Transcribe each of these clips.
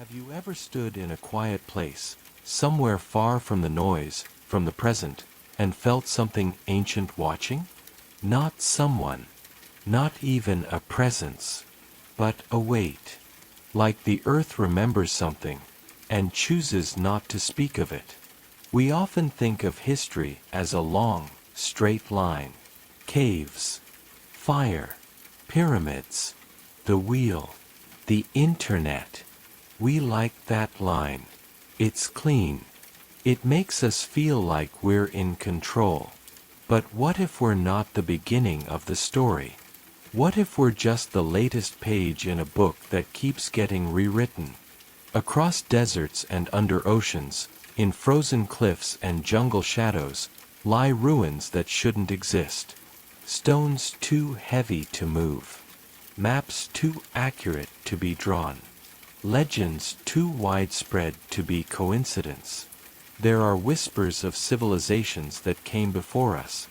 Have you ever stood in a quiet place, somewhere far from the noise, from the present, and felt something ancient watching? Not someone, not even a presence, but a weight. Like the earth remembers something, and chooses not to speak of it. We often think of history as a long, straight line. Caves, fire, pyramids, the wheel, the internet. We like that line. It's clean. It makes us feel like we're in control. But what if we're not the beginning of the story? What if we're just the latest page in a book that keeps getting rewritten? Across deserts and under oceans, in frozen cliffs and jungle shadows, lie ruins that shouldn't exist. Stones too heavy to move. Maps too accurate to be drawn. Legends too widespread to be coincidence. There are whispers of civilizations that came before us,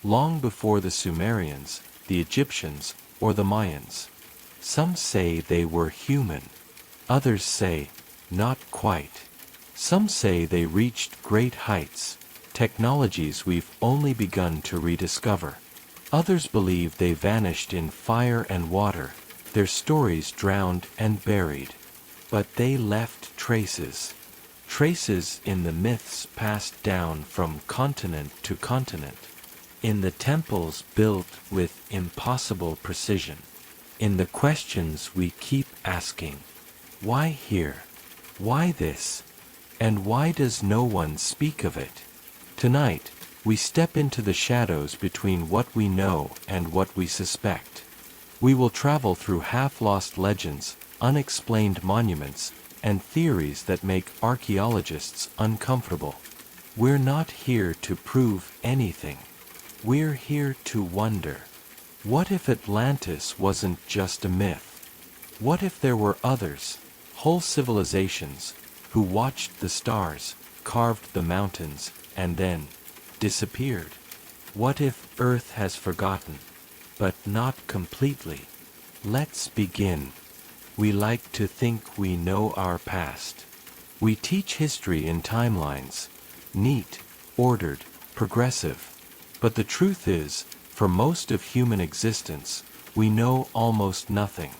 long before the Sumerians, the Egyptians, or the Mayans. Some say they were human. Others say, not quite. Some say they reached great heights, technologies we've only begun to rediscover. Others believe they vanished in fire and water, their stories drowned and buried. But they left traces. Traces in the myths passed down from continent to continent. In the temples built with impossible precision. In the questions we keep asking. Why here? Why this? And why does no one speak of it? Tonight, we step into the shadows between what we know and what we suspect. We will travel through half-lost legends, unexplained monuments, and theories that make archaeologists uncomfortable. We're not here to prove anything. We're here to wonder. What if Atlantis wasn't just a myth? What if there were others, whole civilizations, who watched the stars, carved the mountains, and then disappeared? What if Earth has forgotten, but not completely? Let's begin. We like to think we know our past. We teach history in timelines, neat, ordered, progressive. But the truth is, for most of human existence, we know almost nothing.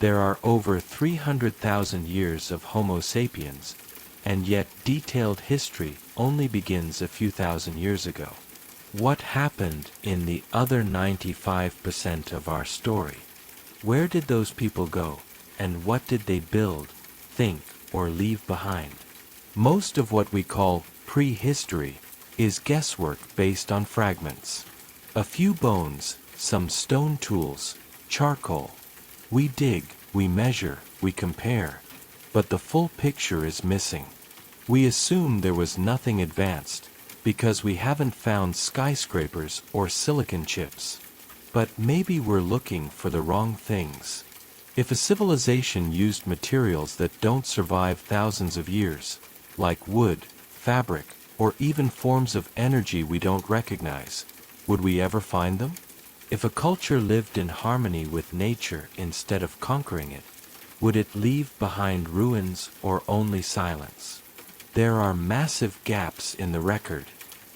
There are over 300,000 years of Homo sapiens, and yet detailed history only begins a few thousand years ago. What happened in the other 95% of our story? Where did those people go? And what did they build, think, or leave behind? Most of what we call prehistory is guesswork based on fragments. A few bones, some stone tools, charcoal. We dig, we measure, we compare, but the full picture is missing. We assume there was nothing advanced, because we haven't found skyscrapers or silicon chips. But maybe we're looking for the wrong things. If a civilization used materials that don't survive thousands of years, like wood, fabric, or even forms of energy we don't recognize, would we ever find them? If a culture lived in harmony with nature instead of conquering it, would it leave behind ruins or only silence? There are massive gaps in the record.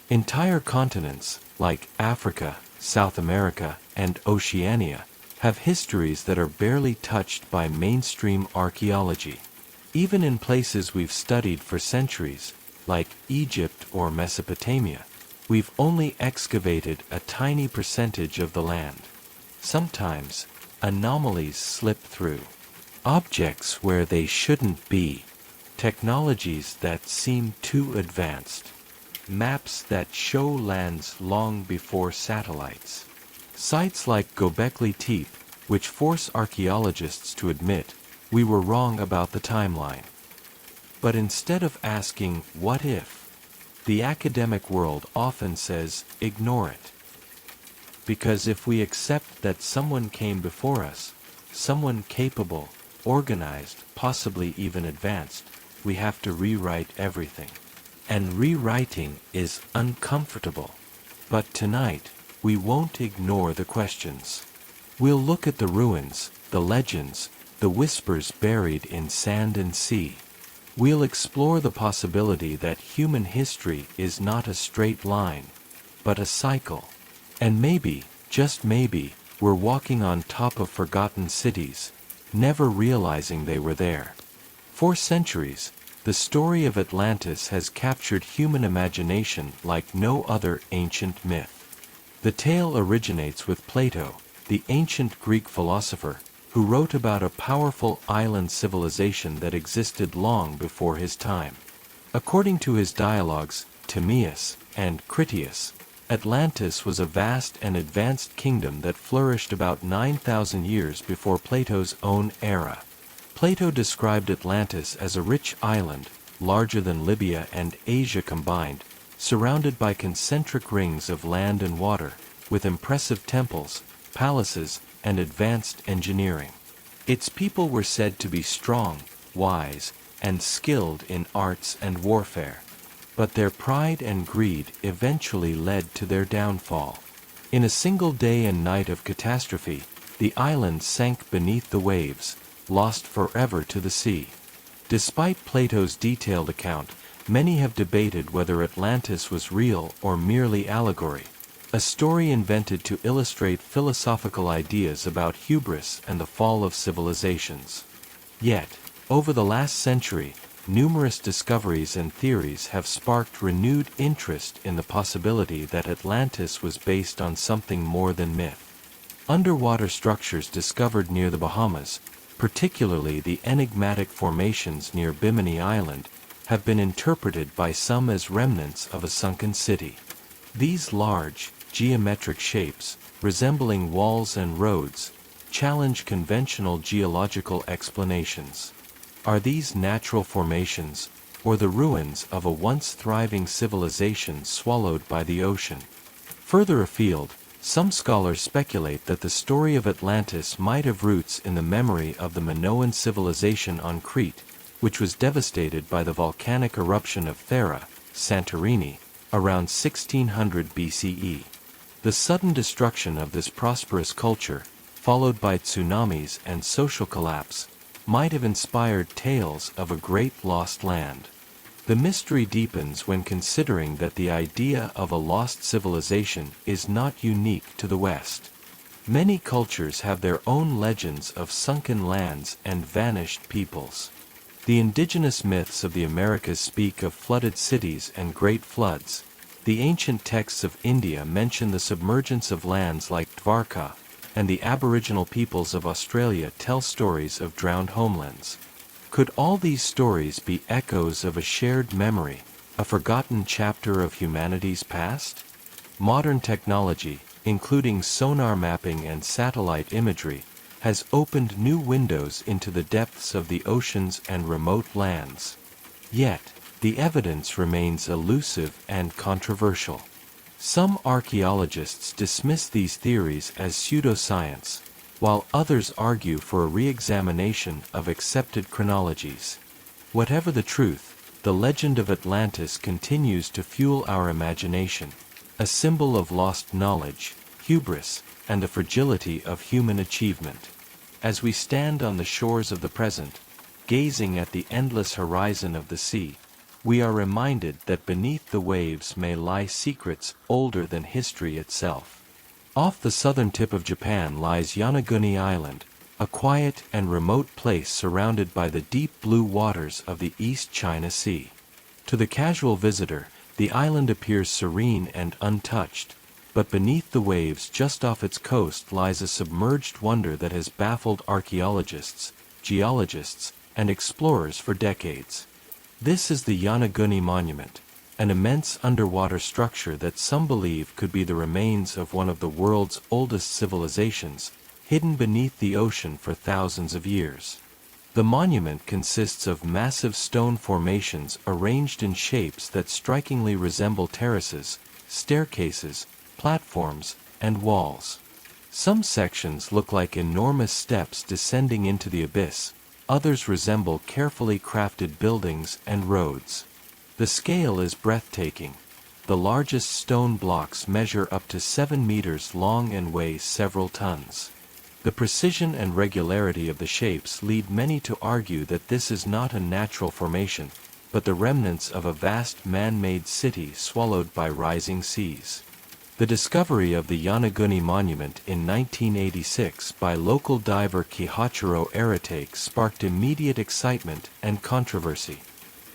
Entire continents, like Africa, South America, and Oceania, have histories that are barely touched by mainstream archaeology. Even in places we've studied for centuries, like Egypt or Mesopotamia, we've only excavated a tiny percentage of the land. Sometimes, anomalies slip through. Objects where they shouldn't be. Technologies that seem too advanced. Maps that show lands long before satellites. Sites like Göbekli Tepe, which force archaeologists to admit, we were wrong about the timeline. But instead of asking, what if? The academic world often says, ignore it. Because if we accept that someone came before us, someone capable, organized, possibly even advanced, we have to rewrite everything. And rewriting is uncomfortable. But tonight, we won't ignore the questions. We'll look at the ruins, the legends, the whispers buried in sand and sea. We'll explore the possibility that human history is not a straight line, but a cycle. And maybe, just maybe, we're walking on top of forgotten cities, never realizing they were there. For centuries, the story of Atlantis has captured human imagination like no other ancient myth. The tale originates with Plato, the ancient Greek philosopher, who wrote about a powerful island civilization that existed long before his time. According to his dialogues, Timaeus and Critias, Atlantis was a vast and advanced kingdom that flourished about 9,000 years before Plato's own era. Plato described Atlantis as a rich island, larger than Libya and Asia combined, surrounded by concentric rings of land and water, with impressive temples, palaces, and advanced engineering. Its people were said to be strong, wise, and skilled in arts and warfare. But their pride and greed eventually led to their downfall. In a single day and night of catastrophe, the island sank beneath the waves, lost forever to the sea. Despite Plato's detailed account, many have debated whether Atlantis was real or merely allegory, a story invented to illustrate philosophical ideas about hubris and the fall of civilizations. Yet, over the last century, numerous discoveries and theories have sparked renewed interest in the possibility that Atlantis was based on something more than myth. Underwater structures discovered near the Bahamas, particularly the enigmatic formations near Bimini Island, have been interpreted by some as remnants of a sunken city. These large, geometric shapes, resembling walls and roads, challenge conventional geological explanations. Are these natural formations, or the ruins of a once thriving civilization swallowed by the ocean? Further afield, some scholars speculate that the story of Atlantis might have roots in the memory of the Minoan civilization on Crete, which was devastated by the volcanic eruption of Thera, Santorini, around 1600 BCE. The sudden destruction of this prosperous culture, followed by tsunamis and social collapse, might have inspired tales of a great lost land. The mystery deepens when considering that the idea of a lost civilization is not unique to the West. Many cultures have their own legends of sunken lands and vanished peoples. The indigenous myths of the Americas speak of flooded cities and great floods. The ancient texts of India mention the submergence of lands like Dwarka, and the Aboriginal peoples of Australia tell stories of drowned homelands. Could all these stories be echoes of a shared memory, a forgotten chapter of humanity's past? Modern technology, including sonar mapping and satellite imagery, has opened new windows into the depths of the oceans and remote lands. Yet, the evidence remains elusive and controversial. Some archaeologists dismiss these theories as pseudoscience, while others argue for a re-examination of accepted chronologies. Whatever the truth, the legend of Atlantis continues to fuel our imagination, a symbol of lost knowledge, hubris, and the fragility of human achievement. As we stand on the shores of the present, gazing at the endless horizon of the sea, we are reminded that beneath the waves may lie secrets older than history itself. Off the southern tip of Japan lies Yonaguni Island, a quiet and remote place surrounded by the deep blue waters of the East China Sea. To the casual visitor, the island appears serene and untouched, but beneath the waves just off its coast lies a submerged wonder that has baffled archaeologists, geologists, and explorers for decades. This is the Yonaguni Monument, an immense underwater structure that some believe could be the remains of one of the world's oldest civilizations, hidden beneath the ocean for thousands of years. The monument consists of massive stone formations arranged in shapes that strikingly resemble terraces, staircases, platforms, and walls. Some sections look like enormous steps descending into the abyss, others resemble carefully crafted buildings and roads. The scale is breathtaking. The largest stone blocks measure up to 7 meters long and weigh several tons. The precision and regularity of the shapes lead many to argue that this is not a natural formation, but the remnants of a vast man-made city swallowed by rising seas. The discovery of the Yonaguni Monument in 1986 by local diver Kihachiro Aratake sparked immediate excitement and controversy.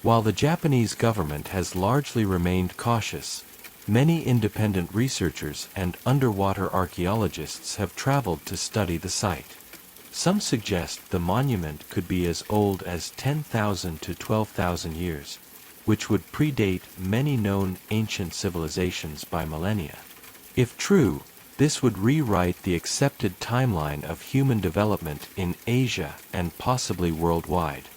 While the Japanese government has largely remained cautious, many independent researchers and underwater archaeologists have traveled to study the site. Some suggest the monument could be as old as 10,000 to 12,000 years, which would predate many known ancient civilizations by millennia. If true, this would rewrite the accepted timeline of human development in Asia and possibly worldwide.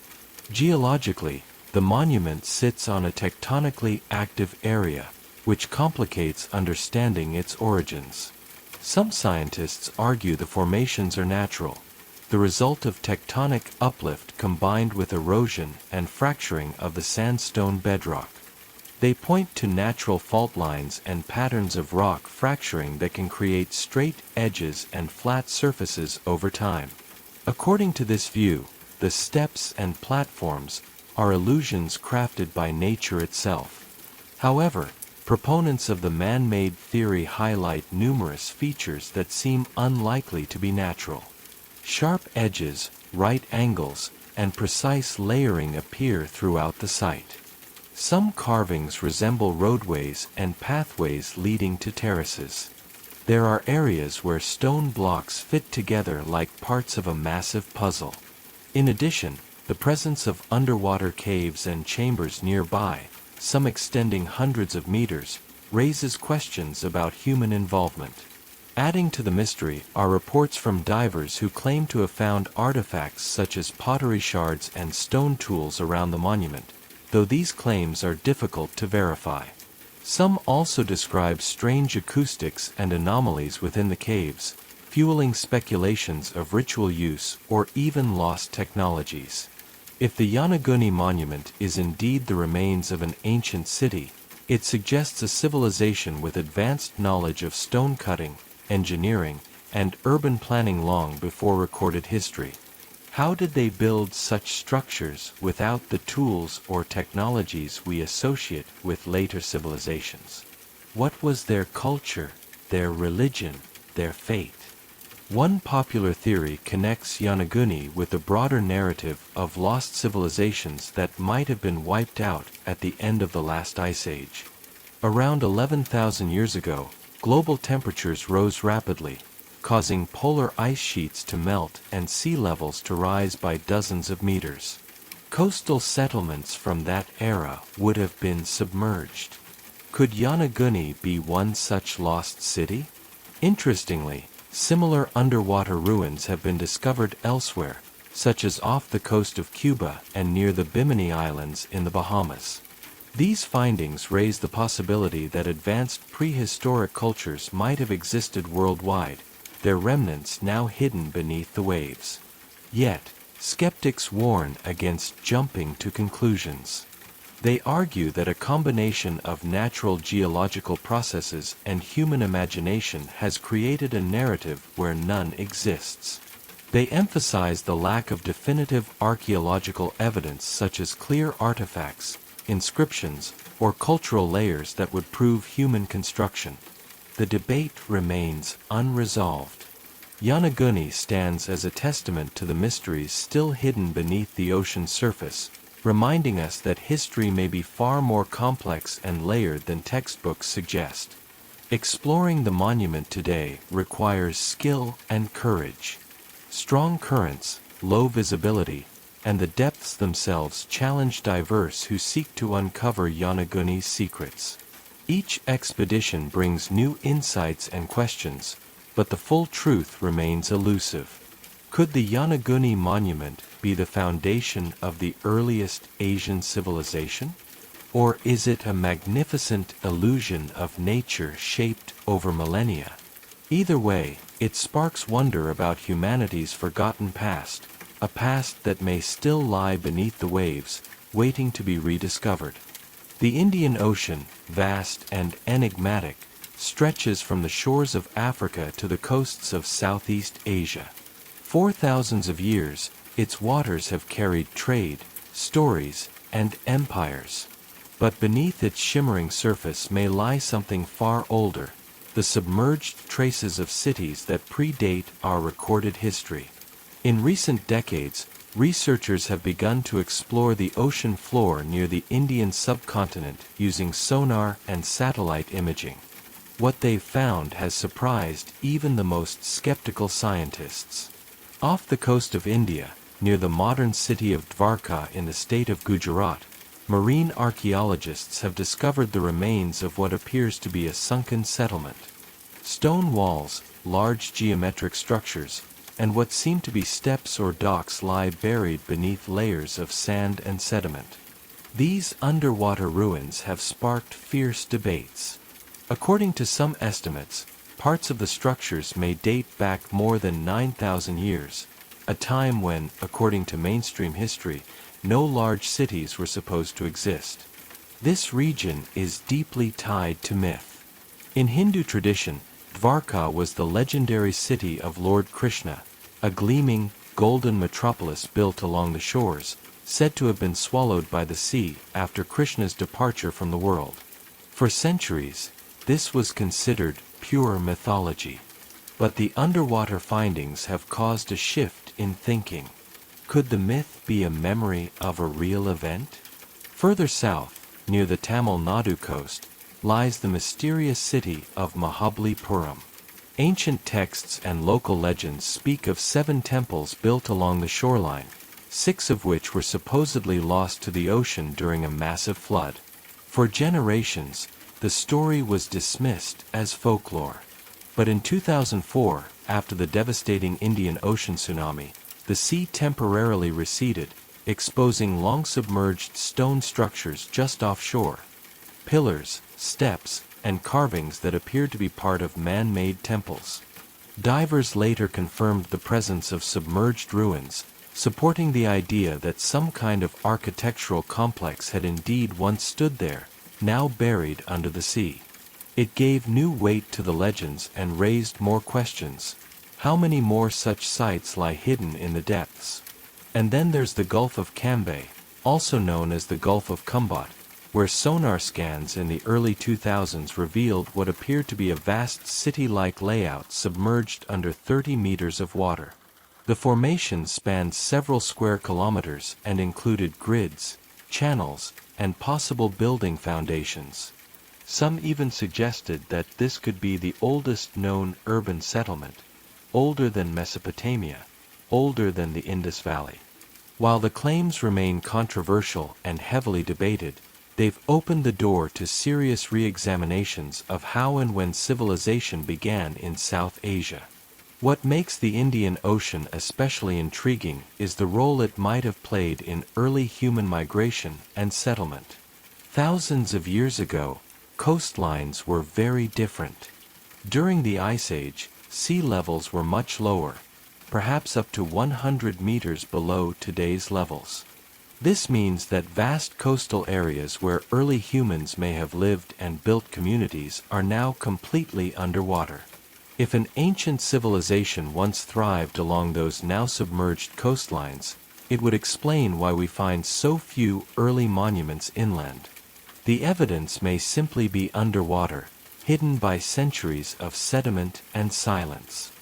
Geologically, the monument sits on a tectonically active area, which complicates understanding its origins. Some scientists argue the formations are natural, the result of tectonic uplift combined with erosion and fracturing of the sandstone bedrock. They point to natural fault lines and patterns of rock fracturing that can create straight edges and flat surfaces over time. According to this view, the steps and platforms are illusions crafted by nature itself. However, proponents of the man-made theory highlight numerous features that seem unlikely to be natural. Sharp edges, right angles, and precise layering appear throughout the site. Some carvings resemble roadways and pathways leading to terraces. There are areas where stone blocks fit together like parts of a massive puzzle. In addition, the presence of underwater caves and chambers nearby, some extending hundreds of meters, raises questions about human involvement. Adding to the mystery are reports from divers who claim to have found artifacts such as pottery shards and stone tools around the monument, though these claims are difficult to verify. Some also describe strange acoustics and anomalies within the caves, fueling speculations of ritual use or even lost technologies. If the Yonaguni Monument is indeed the remains of an ancient city, it suggests a civilization with advanced knowledge of stone cutting, engineering, and urban planning long before recorded history. How did they build such structures without the tools or technologies we associate with later civilizations? What was their culture, their religion, their fate? One popular theory connects Yonaguni with the broader narrative of lost civilizations that might have been wiped out at the end of the last ice age. Around 11,000 years ago, global temperatures rose rapidly, causing polar ice sheets to melt and sea levels to rise by dozens of meters. Coastal settlements from that era would have been submerged. Could Yonaguni be one such lost city? Interestingly, similar underwater ruins have been discovered elsewhere, such as off the coast of Cuba and near the Bimini Islands in the Bahamas. These findings raise the possibility that advanced prehistoric cultures might have existed worldwide, their remnants now hidden beneath the waves. Yet, skeptics warn against jumping to conclusions. They argue that a combination of natural geological processes and human imagination has created a narrative where none exists. They emphasize the lack of definitive archaeological evidence such as clear artifacts, inscriptions, or cultural layers that would prove human construction. The debate remains unresolved. Yonaguni stands as a testament to the mysteries still hidden beneath the ocean's surface, reminding us that history may be far more complex and layered than textbooks suggest. Exploring the monument today requires skill and courage. Strong currents, low visibility, and the depths themselves challenge divers who seek to uncover Yonaguni's secrets. Each expedition brings new insights and questions, but the full truth remains elusive. Could the Yonaguni Monument be the foundation of the earliest Asian civilization? Or is it a magnificent illusion of nature shaped over millennia? Either way, it sparks wonder about humanity's forgotten past, a past that may still lie beneath the waves, waiting to be rediscovered. The Indian Ocean, vast and enigmatic, stretches from the shores of Africa to the coasts of Southeast Asia. For thousands of years, its waters have carried trade, stories, and empires. But beneath its shimmering surface may lie something far older, the submerged traces of cities that predate our recorded history. In recent decades, researchers have begun to explore the ocean floor near the Indian subcontinent using sonar and satellite imaging. What they've found has surprised even the most skeptical scientists. Off the coast of India, near the modern city of Dwarka in the state of Gujarat, marine archaeologists have discovered the remains of what appears to be a sunken settlement. Stone walls, large geometric structures, and what seem to be steps or docks lie buried beneath layers of sand and sediment. These underwater ruins have sparked fierce debates. According to some estimates, parts of the structures may date back more than 9,000 years, a time when, according to mainstream history, no large cities were supposed to exist. This region is deeply tied to myth. In Hindu tradition, Dwarka was the legendary city of Lord Krishna, a gleaming, golden metropolis built along the shores, said to have been swallowed by the sea after Krishna's departure from the world. For centuries, this was considered pure mythology. But the underwater findings have caused a shift in thinking. Could the myth be a memory of a real event? Further south, near the Tamil Nadu coast, lies the mysterious city of Mahabalipuram. Ancient texts and local legends speak of 7 temples built along the shoreline, 6 of which were supposedly lost to the ocean during a massive flood. For generations, the story was dismissed as folklore. But in 2004, after the devastating Indian Ocean tsunami, the sea temporarily receded, exposing long-submerged stone structures just offshore. Pillars, steps, and carvings that appeared to be part of man-made temples. Divers later confirmed the presence of submerged ruins, supporting the idea that some kind of architectural complex had indeed once stood there, now buried under the sea. It gave new weight to the legends and raised more questions. How many more such sites lie hidden in the depths? And then there's the Gulf of Cambay, also known as the Gulf of Khumbat, where sonar scans in the early 2000s revealed what appeared to be a vast city-like layout submerged under 30 meters of water. The formation spanned several square kilometers and included grids, channels, and possible building foundations. Some even suggested that this could be the oldest known urban settlement, older than Mesopotamia, older than the Indus Valley. While the claims remain controversial and heavily debated, they've opened the door to serious re-examinations of how and when civilization began in South Asia. What makes the Indian Ocean especially intriguing is the role it might have played in early human migration and settlement. Thousands of years ago, coastlines were very different. During the Ice Age, sea levels were much lower, perhaps up to 100 meters below today's levels. This means that vast coastal areas where early humans may have lived and built communities are now completely underwater. If an ancient civilization once thrived along those now submerged coastlines, it would explain why we find so few early monuments inland. The evidence may simply be underwater, hidden by centuries of sediment and silence.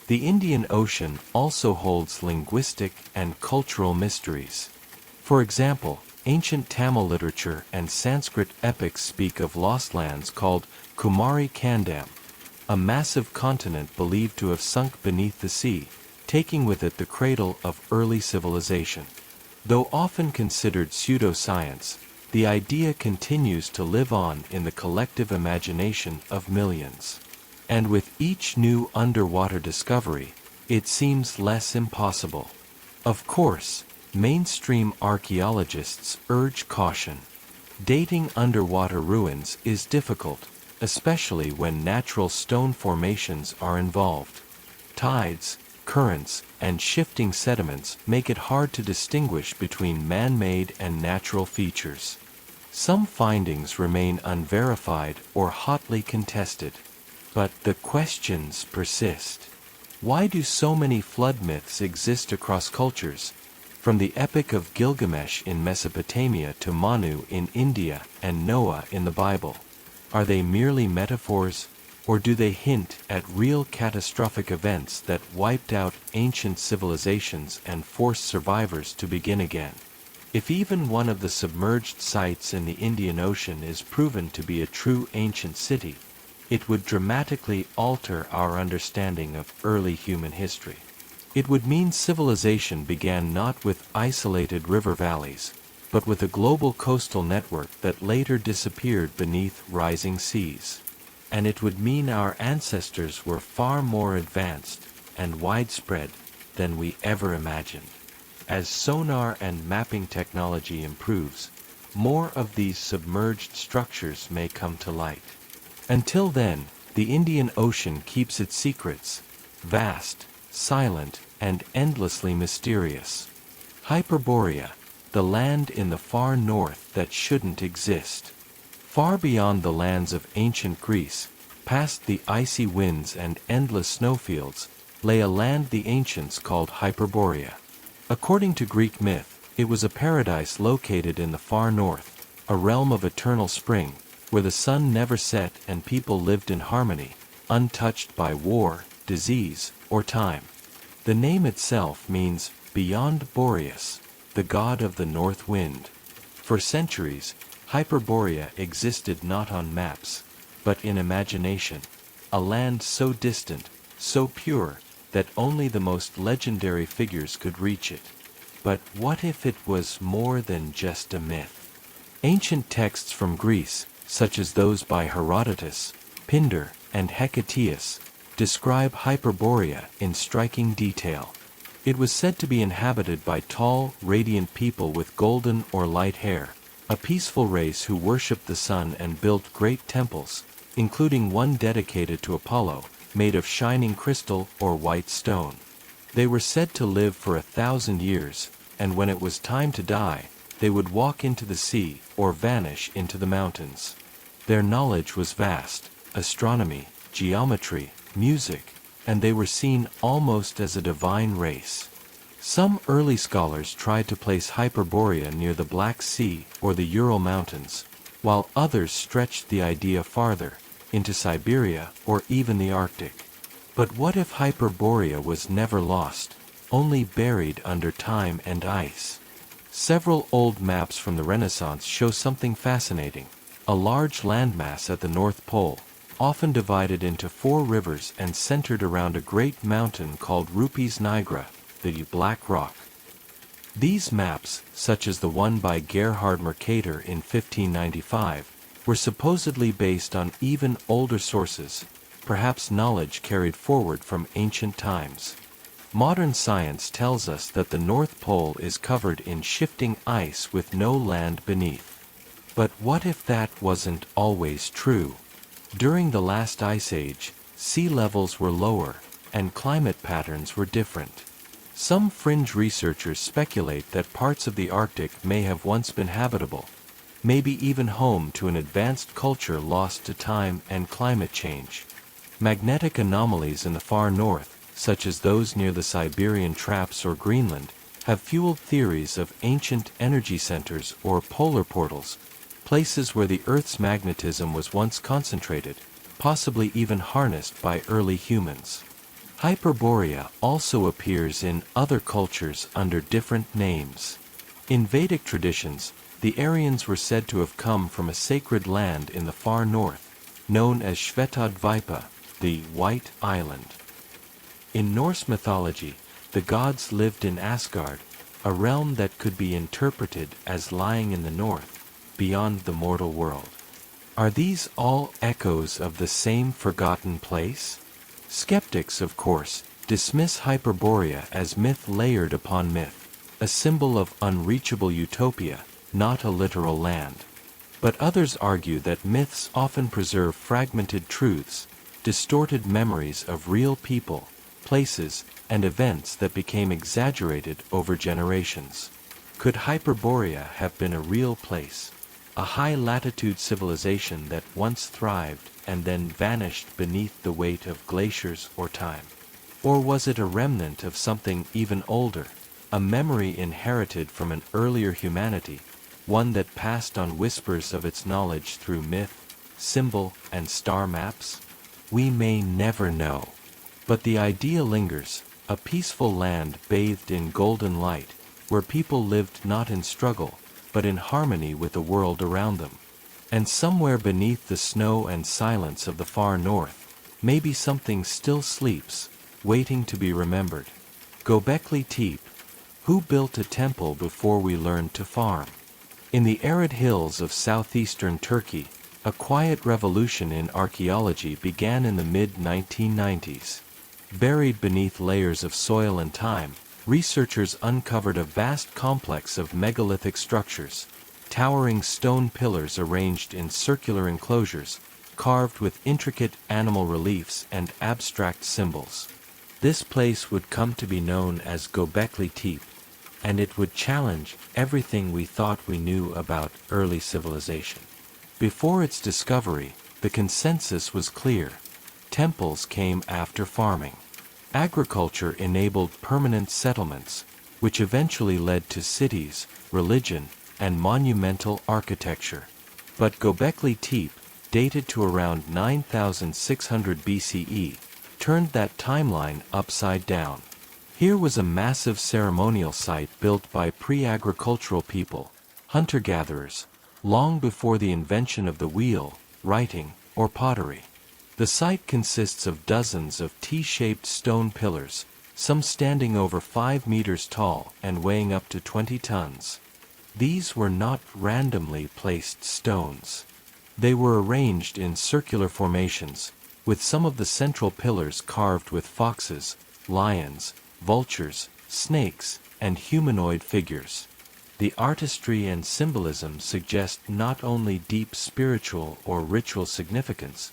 The Indian Ocean also holds linguistic and cultural mysteries. For example, ancient Tamil literature and Sanskrit epics speak of lost lands called Kumari Kandam, a massive continent believed to have sunk beneath the sea, taking with it the cradle of early civilization. Though often considered pseudoscience, the idea continues to live on in the collective imagination of millions. And with each new underwater discovery, it seems less impossible. Of course, mainstream archaeologists urge caution. Dating underwater ruins is difficult, especially when natural stone formations are involved. Tides, currents, and shifting sediments make it hard to distinguish between man-made and natural features. Some findings remain unverified or hotly contested. But the questions persist. Why do so many flood myths exist across cultures, from the Epic of Gilgamesh in Mesopotamia to Manu in India and Noah in the Bible? Are they merely metaphors, or do they hint at real catastrophic events that wiped out ancient civilizations and forced survivors to begin again? If even one of the submerged sites in the Indian Ocean is proven to be a true ancient city, it would dramatically alter our understanding of early human history. It would mean civilization began not with isolated river valleys, but with a global coastal network that later disappeared beneath rising seas. And it would mean our ancestors were far more advanced and widespread than we ever imagined. As sonar and mapping technology improves, more of these submerged structures may come to light. Until then, the Indian Ocean keeps its secrets, vast, silent, and endlessly mysterious. Hyperborea, the land in the far north that shouldn't exist. Far beyond the lands of ancient Greece, past the icy winds and endless snowfields, lay a land the ancients called Hyperborea. According to Greek myth, it was a paradise located in the far north, a realm of eternal spring, where the sun never set and people lived in harmony, untouched by war, disease, or time. The name itself means beyond Boreas, the god of the north wind. For centuries, Hyperborea existed not on maps, but in imagination, a land so distant, so pure, that only the most legendary figures could reach it. But what if it was more than just a myth? Ancient texts from Greece, such as those by Herodotus, Pindar, and Hecataeus, describe Hyperborea in striking detail. It was said to be inhabited by tall, radiant people with golden or light hair, a peaceful race who worshipped the sun and built great temples, including one dedicated to Apollo, made of shining crystal or white stone. They were said to live for 1,000 years, and when it was time to die, they would walk into the sea or vanish into the mountains. Their knowledge was vast: astronomy, geometry, music, and they were seen almost as a divine race. Some early scholars tried to place Hyperborea near the Black Sea or the Ural Mountains, while others stretched the idea farther, into Siberia or even the Arctic. But what if Hyperborea was never lost, only buried under time and ice? Several old maps from the Renaissance show something fascinating: a large landmass at the North Pole, often divided into 4 rivers and centered around a great mountain called Rupes Nigra, the Black Rock. These maps, such as the one by Gerhard Mercator in 1595, were supposedly based on even older sources, perhaps knowledge carried forward from ancient times. Modern science tells us that the North Pole is covered in shifting ice with no land beneath. But what if that wasn't always true? During the last ice age, sea levels were lower, and climate patterns were different. Some fringe researchers speculate that parts of the Arctic may have once been habitable, maybe even home to an advanced culture lost to time and climate change. Magnetic anomalies in the far north, such as those near the Siberian Traps or Greenland, have fueled theories of ancient energy centers or polar portals, places where the Earth's magnetism was once concentrated, possibly even harnessed by early humans. Hyperborea also appears in other cultures under different names. In Vedic traditions, the Aryans were said to have come from a sacred land in the far north, known as Shvetadvipa, the White Island. In Norse mythology, the gods lived in Asgard, a realm that could be interpreted as lying in the north, beyond the mortal world. Are these all echoes of the same forgotten place? Skeptics, of course, dismiss Hyperborea as myth layered upon myth, a symbol of unreachable utopia, not a literal land. But others argue that myths often preserve fragmented truths, distorted memories of real people, places, and events that became exaggerated over generations. Could Hyperborea have been a real place? a high-latitude civilization that once thrived and then vanished beneath the weight of glaciers or time? Or was it a remnant of something even older, a memory inherited from an earlier humanity, one that passed on whispers of its knowledge through myth, symbol, and star maps? We may never know. But the idea lingers, a peaceful land bathed in golden light, where people lived not in struggle, but in harmony with the world around them. And somewhere beneath the snow and silence of the far north, maybe something still sleeps, waiting to be remembered. Göbekli Tepe. Who built a temple before we learned to farm? In the arid hills of southeastern Turkey, a quiet revolution in archaeology began in the mid-1990s. Buried beneath layers of soil and time, researchers uncovered a vast complex of megalithic structures, towering stone pillars arranged in circular enclosures, carved with intricate animal reliefs and abstract symbols. This place would come to be known as Göbekli Tepe, and it would challenge everything we thought we knew about early civilization. Before its discovery, the consensus was clear. Temples came after farming. Agriculture enabled permanent settlements, which eventually led to cities, religion, and monumental architecture. But Göbekli Tepe, dated to around 9600 BCE, turned that timeline upside down. Here was a massive ceremonial site built by pre-agricultural people, hunter-gatherers, long before the invention of the wheel, writing, or pottery. The site consists of dozens of T-shaped stone pillars, some standing over 5 meters tall and weighing up to 20 tons. These were not randomly placed stones. They were arranged in circular formations, with some of the central pillars carved with foxes, lions, vultures, snakes, and humanoid figures. The artistry and symbolism suggest not only deep spiritual or ritual significance,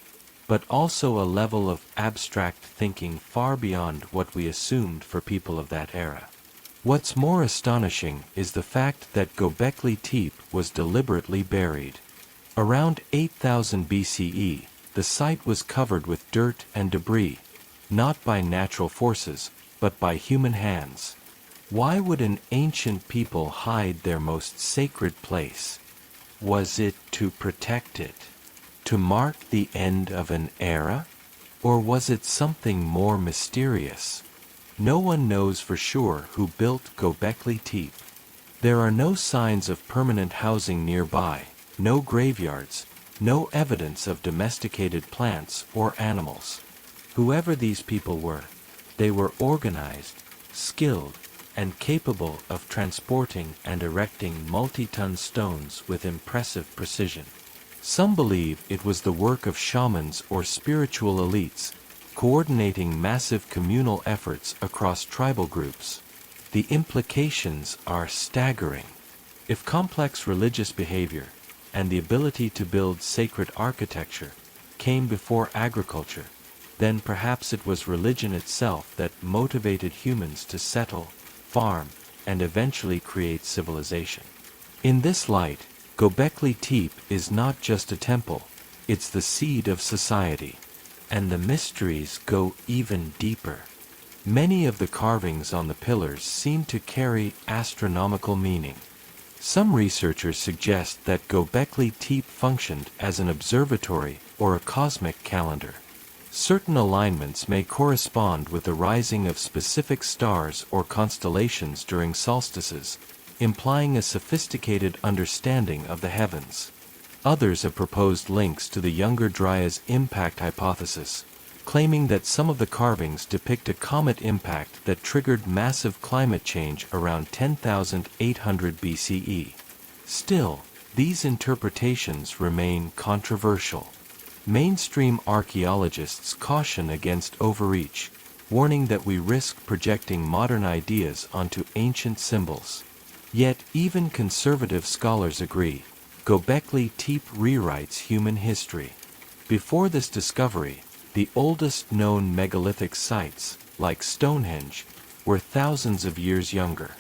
but also a level of abstract thinking far beyond what we assumed for people of that era. What's more astonishing is the fact that Göbekli Tepe was deliberately buried. Around 8000 BCE, the site was covered with dirt and debris, not by natural forces, but by human hands. Why would an ancient people hide their most sacred place? Was it to protect it? To mark the end of an era? Or was it something more mysterious? No one knows for sure who built Göbekli Tepe. There are no signs of permanent housing nearby, no graveyards, no evidence of domesticated plants or animals. Whoever these people were, they were organized, skilled, and capable of transporting and erecting multi-ton stones with impressive precision. Some believe it was the work of shamans or spiritual elites, coordinating massive communal efforts across tribal groups. The implications are staggering. If complex religious behavior and the ability to build sacred architecture came before agriculture, then perhaps it was religion itself that motivated humans to settle, farm, and eventually create civilization. In this light, Göbekli Tepe is not just a temple, it's the seed of society. And the mysteries go even deeper. Many of the carvings on the pillars seem to carry astronomical meaning. Some researchers suggest that Göbekli Tepe functioned as an observatory or a cosmic calendar. Certain alignments may correspond with the rising of specific stars or constellations during solstices, implying a sophisticated understanding of the heavens. Others have proposed links to the Younger Dryas impact hypothesis, claiming that some of the carvings depict a comet impact that triggered massive climate change around 10,800 BCE. Still, these interpretations remain controversial. Mainstream archaeologists caution against overreach, warning that we risk projecting modern ideas onto ancient symbols. Yet even conservative scholars agree, Göbekli Tepe rewrites human history. Before this discovery, the oldest known megalithic sites, like Stonehenge, were thousands of years younger.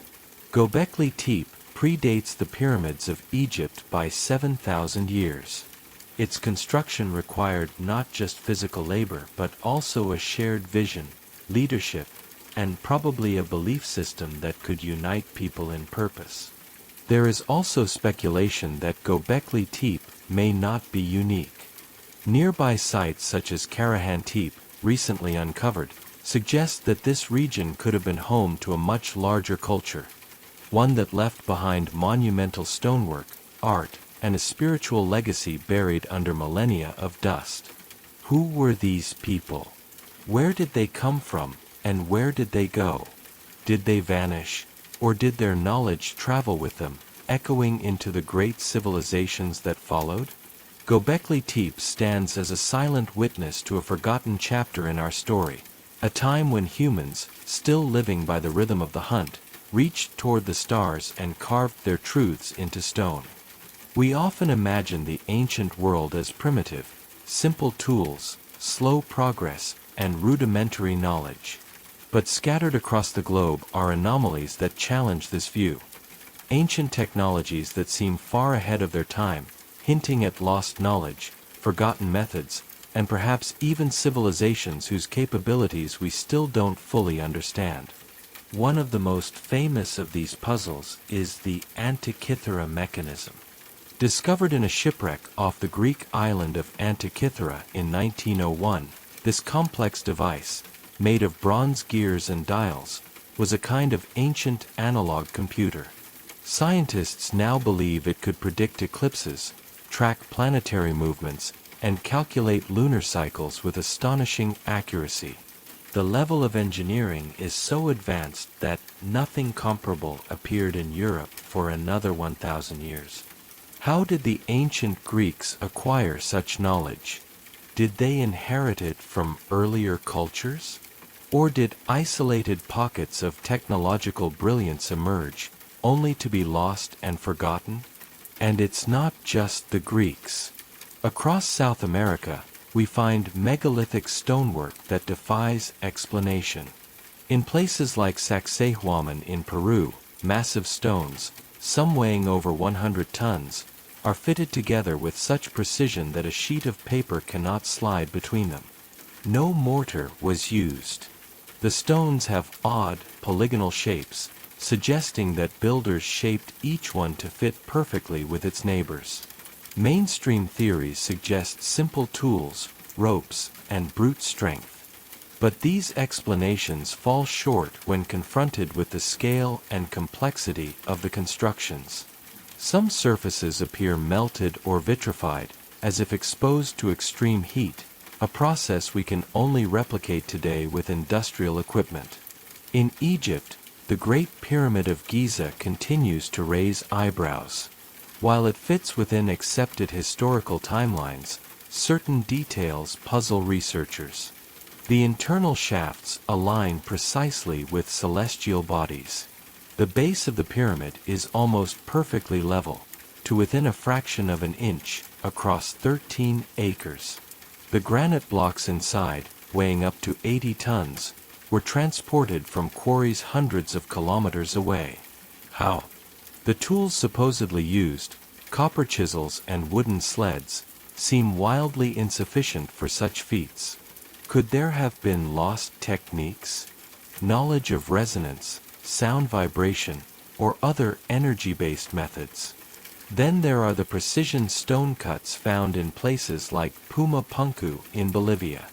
Göbekli Tepe, predates the pyramids of Egypt by 7,000 years. Its construction required not just physical labor but also a shared vision, leadership, and probably a belief system that could unite people in purpose. There is also speculation that Göbekli Tepe may not be unique. Nearby sites such as Karahan Tepe, recently uncovered, suggest that this region could have been home to a much larger culture, one that left behind monumental stonework, art, and a spiritual legacy buried under millennia of dust. Who were these people? Where did they come from, and where did they go? Did they vanish, or did their knowledge travel with them, echoing into the great civilizations that followed? Göbekli Tepe stands as a silent witness to a forgotten chapter in our story, a time when humans, still living by the rhythm of the hunt, reached toward the stars and carved their truths into stone. We often imagine the ancient world as primitive, simple tools, slow progress, and rudimentary knowledge. But scattered across the globe are anomalies that challenge this view. Ancient technologies that seem far ahead of their time, hinting at lost knowledge, forgotten methods, and perhaps even civilizations whose capabilities we still don't fully understand. One of the most famous of these puzzles is the Antikythera mechanism. Discovered in a shipwreck off the Greek island of Antikythera in 1901, this complex device, made of bronze gears and dials, was a kind of ancient analog computer. Scientists now believe it could predict eclipses, track planetary movements, and calculate lunar cycles with astonishing accuracy. The level of engineering is so advanced that nothing comparable appeared in Europe for another 1,000 years. How did the ancient Greeks acquire such knowledge? Did they inherit it from earlier cultures? Or did isolated pockets of technological brilliance emerge, only to be lost and forgotten? And it's not just the Greeks. Across South America, we find megalithic stonework that defies explanation. In places like Sacsayhuaman in Peru, massive stones, some weighing over 100 tons, are fitted together with such precision that a sheet of paper cannot slide between them. No mortar was used. The stones have odd, polygonal shapes, suggesting that builders shaped each one to fit perfectly with its neighbors. Mainstream theories suggest simple tools, ropes, and brute strength. But these explanations fall short when confronted with the scale and complexity of the constructions. Some surfaces appear melted or vitrified, as if exposed to extreme heat, a process we can only replicate today with industrial equipment. In Egypt, the Great Pyramid of Giza continues to raise eyebrows. While it fits within accepted historical timelines, certain details puzzle researchers. The internal shafts align precisely with celestial bodies. The base of the pyramid is almost perfectly level, to within a fraction of an inch, across 13 acres. The granite blocks inside, weighing up to 80 tons, were transported from quarries hundreds of kilometers away. How? The tools supposedly used, copper chisels and wooden sleds, seem wildly insufficient for such feats. Could there have been lost techniques? Knowledge of resonance, sound vibration, or other energy-based methods? Then there are the precision stone cuts found in places like Pumapunku in Bolivia.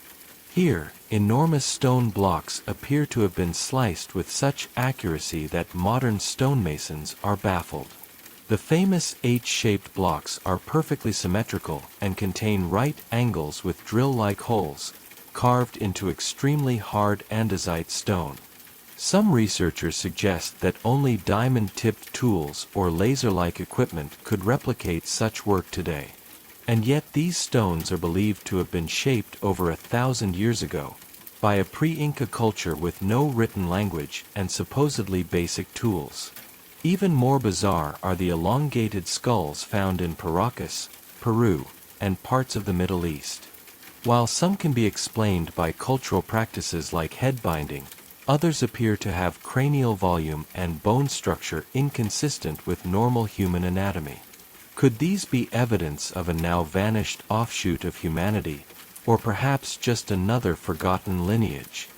Here, enormous stone blocks appear to have been sliced with such accuracy that modern stonemasons are baffled. The famous H-shaped blocks are perfectly symmetrical and contain right angles with drill-like holes, carved into extremely hard andesite stone. Some researchers suggest that only diamond-tipped tools or laser-like equipment could replicate such work today. And yet these stones are believed to have been shaped over 1,000 years ago, by a pre-Inca culture with no written language and supposedly basic tools. Even more bizarre are the elongated skulls found in Paracas, Peru, and parts of the Middle East. While some can be explained by cultural practices like head binding, Others appear to have cranial volume and bone structure inconsistent with normal human anatomy. Could these be evidence of a now vanished offshoot of humanity, or perhaps just another forgotten lineage?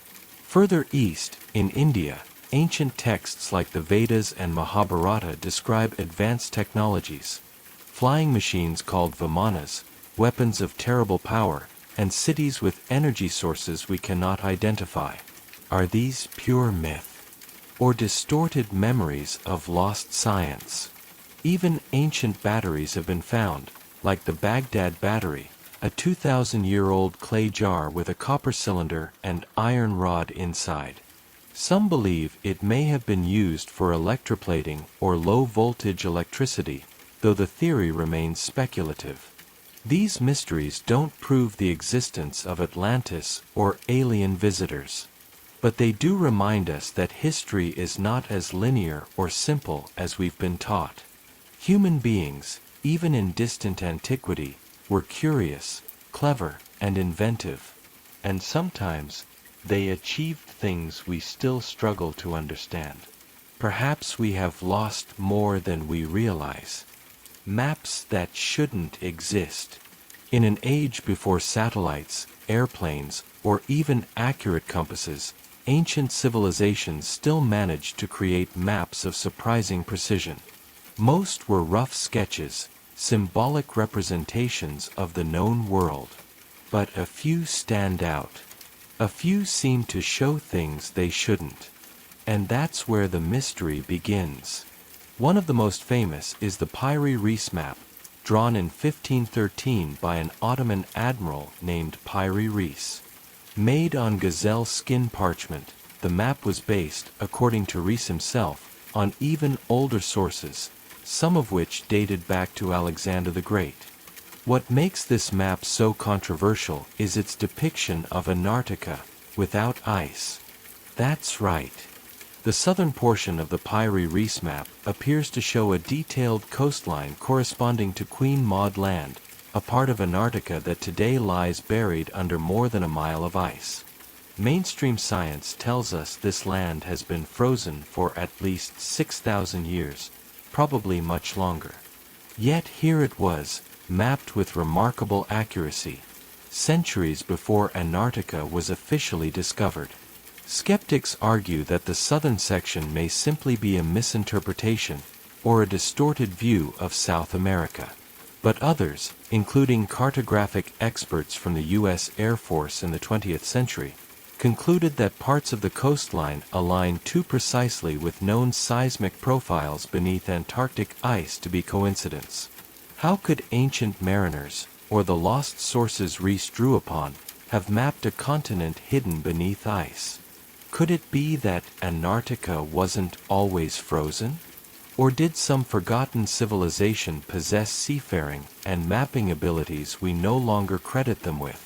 Further east, in India, ancient texts like the Vedas and Mahabharata describe advanced technologies. Flying machines called vimanas, weapons of terrible power, and cities with energy sources we cannot identify. Are these pure myth, or distorted memories of lost science? Even ancient batteries have been found, like the Baghdad battery, a 2,000-year-old clay jar with a copper cylinder and iron rod inside. Some believe it may have been used for electroplating or low-voltage electricity, though the theory remains speculative. These mysteries don't prove the existence of Atlantis or alien visitors. But they do remind us that history is not as linear or simple as we've been taught. Human beings, even in distant antiquity, were curious, clever, and inventive. And sometimes, they achieved things we still struggle to understand. Perhaps we have lost more than we realize. Maps that shouldn't exist. In an age before satellites, airplanes, or even accurate compasses, ancient civilizations still managed to create maps of surprising precision. Most were rough sketches, symbolic representations of the known world. But a few stand out. A few seem to show things they shouldn't. And that's where the mystery begins. One of the most famous is the Piri Reis map, drawn in 1513 by an Ottoman admiral named Piri Reis. Made on gazelle skin parchment, the map was based, according to Reis himself, on even older sources, some of which dated back to Alexander the Great. What makes this map so controversial is its depiction of Antarctica, without ice. That's right. The southern portion of the Piri Reis map appears to show a detailed coastline corresponding to Queen Maud Land, a part of Antarctica that today lies buried under more than a mile of ice. Mainstream science tells us this land has been frozen for at least 6,000 years, probably much longer. Yet here it was, mapped with remarkable accuracy, centuries before Antarctica was officially discovered. Skeptics argue that the southern section may simply be a misinterpretation, or a distorted view of South America. But others, including cartographic experts from the U.S. Air Force in the 20th century, concluded that parts of the coastline align too precisely with known seismic profiles beneath Antarctic ice to be coincidence. How could ancient mariners, or the lost sources Reis drew upon, have mapped a continent hidden beneath ice? Could it be that Antarctica wasn't always frozen? Or did some forgotten civilization possess seafaring and mapping abilities we no longer credit them with?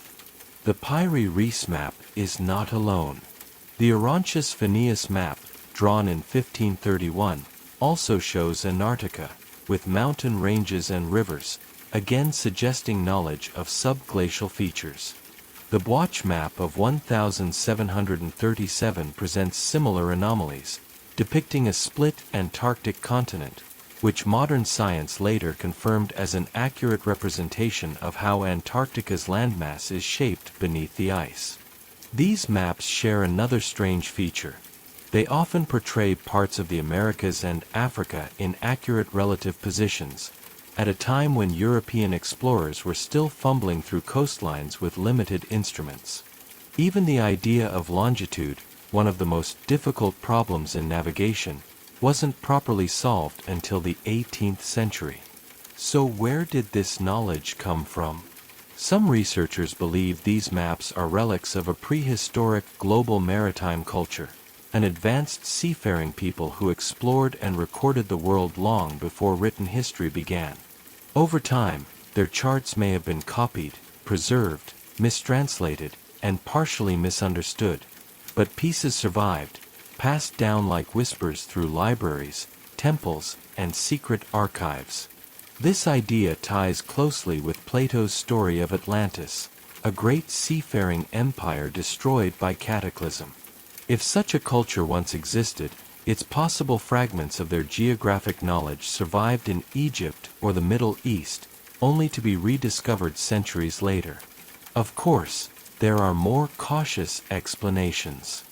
The Piri Reis map is not alone. The Orontius Phineas map, drawn in 1531, also shows Antarctica, with mountain ranges and rivers, again suggesting knowledge of subglacial features. The Bwatch map of 1737 presents similar anomalies, depicting a split Antarctic continent, which modern science later confirmed as an accurate representation of how Antarctica's landmass is shaped beneath the ice. These maps share another strange feature. They often portray parts of the Americas and Africa in accurate relative positions, at a time when European explorers were still fumbling through coastlines with limited instruments. Even the idea of longitude, one of the most difficult problems in navigation, wasn't properly solved until the 18th century. So where did this knowledge come from? Some researchers believe these maps are relics of a prehistoric global maritime culture, an advanced seafaring people who explored and recorded the world long before written history began. Over time, their charts may have been copied, preserved, mistranslated, and partially misunderstood, but pieces survived, passed down like whispers through libraries, temples, and secret archives. This idea ties closely with Plato's story of Atlantis, a great seafaring empire destroyed by cataclysm. If such a culture once existed, its possible fragments of their geographic knowledge survived in Egypt or the Middle East, only to be rediscovered centuries later. Of course, there are more cautious explanations.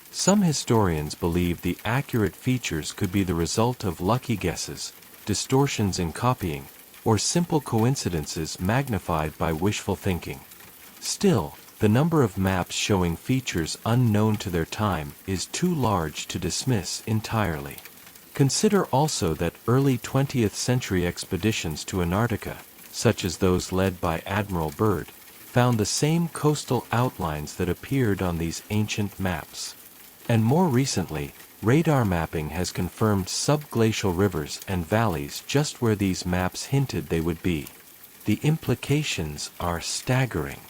Some historians believe the accurate features could be the result of lucky guesses, distortions in copying, or simple coincidences magnified by wishful thinking. Still, the number of maps showing features unknown to their time is too large to dismiss entirely. Consider also that early 20th century expeditions to Antarctica, such as those led by Admiral Byrd, found the same coastal outlines that appeared on these ancient maps. And more recently, radar mapping has confirmed subglacial rivers and valleys just where these maps hinted they would be. The implications are staggering.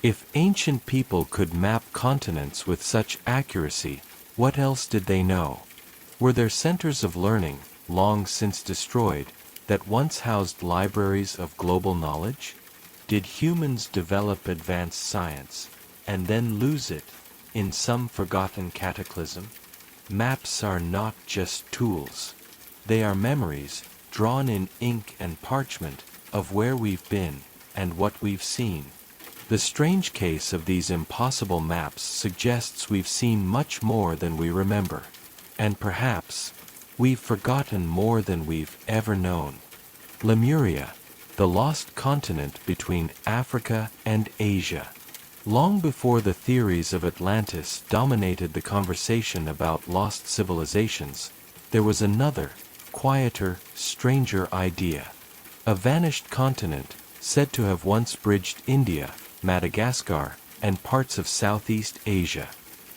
If ancient people could map continents with such accuracy, what else did they know? Were there centers of learning, long since destroyed, that once housed libraries of global knowledge? Did humans develop advanced science, and then lose it in some forgotten cataclysm? Maps are not just tools. They are memories, drawn in ink and parchment, of where we've been and what we've seen. The strange case of these impossible maps suggests we've seen much more than we remember. And perhaps, we've forgotten more than we've ever known. Lemuria, the lost continent between Africa and Asia. Long before the theories of Atlantis dominated the conversation about lost civilizations, there was another, quieter, stranger idea. A vanished continent, said to have once bridged India, Madagascar, and parts of Southeast Asia.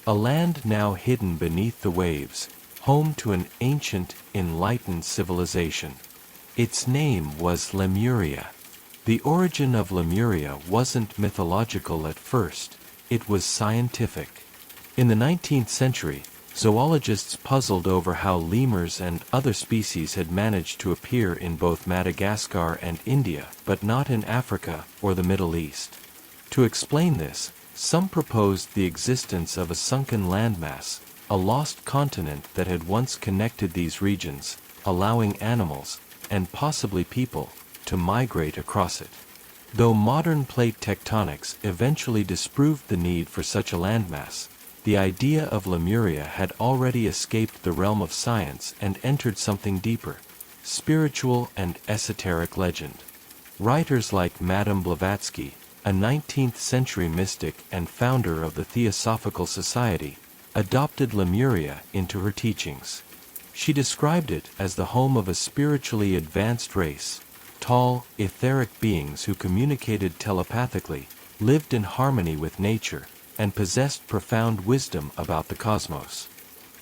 A land now hidden beneath the waves, home to an ancient, enlightened civilization. Its name was Lemuria. The origin of Lemuria wasn't mythological at first, it was scientific. In the 19th century, zoologists puzzled over how lemurs and other species had managed to appear in both Madagascar and India, but not in Africa or the Middle East. To explain this, some proposed the existence of a sunken landmass, a lost continent that had once connected these regions, allowing animals, and possibly people, to migrate across it. Though modern plate tectonics eventually disproved the need for such a landmass, the idea of Lemuria had already escaped the realm of science and entered something deeper, spiritual and esoteric legend. Writers like Madame Blavatsky, a 19th-century mystic and founder of the Theosophical Society, adopted Lemuria into her teachings. She described it as the home of a spiritually advanced race, tall, etheric beings who communicated telepathically, lived in harmony with nature, and possessed profound wisdom about the cosmos.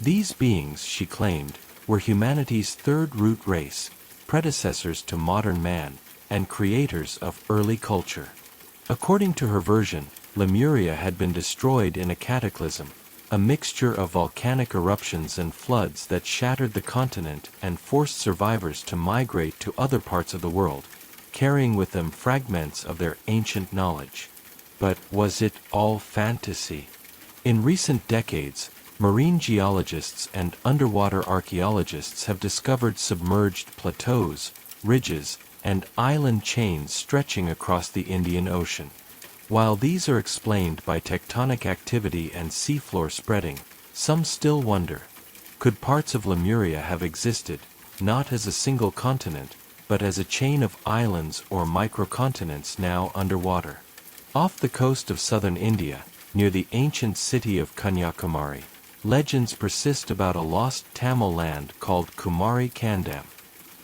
These beings, she claimed, were humanity's third root race, predecessors to modern man, and creators of early culture. According to her version, Lemuria had been destroyed in a cataclysm, a mixture of volcanic eruptions and floods that shattered the continent and forced survivors to migrate to other parts of the world, carrying with them fragments of their ancient knowledge. But was it all fantasy? In recent decades, marine geologists and underwater archaeologists have discovered submerged plateaus, ridges, and island chains stretching across the Indian Ocean. While these are explained by tectonic activity and seafloor spreading, some still wonder, could parts of Lemuria have existed, not as a single continent, but as a chain of islands or microcontinents now underwater? Off the coast of southern India, near the ancient city of Kanyakumari, legends persist about a lost Tamil land called Kumari Kandam.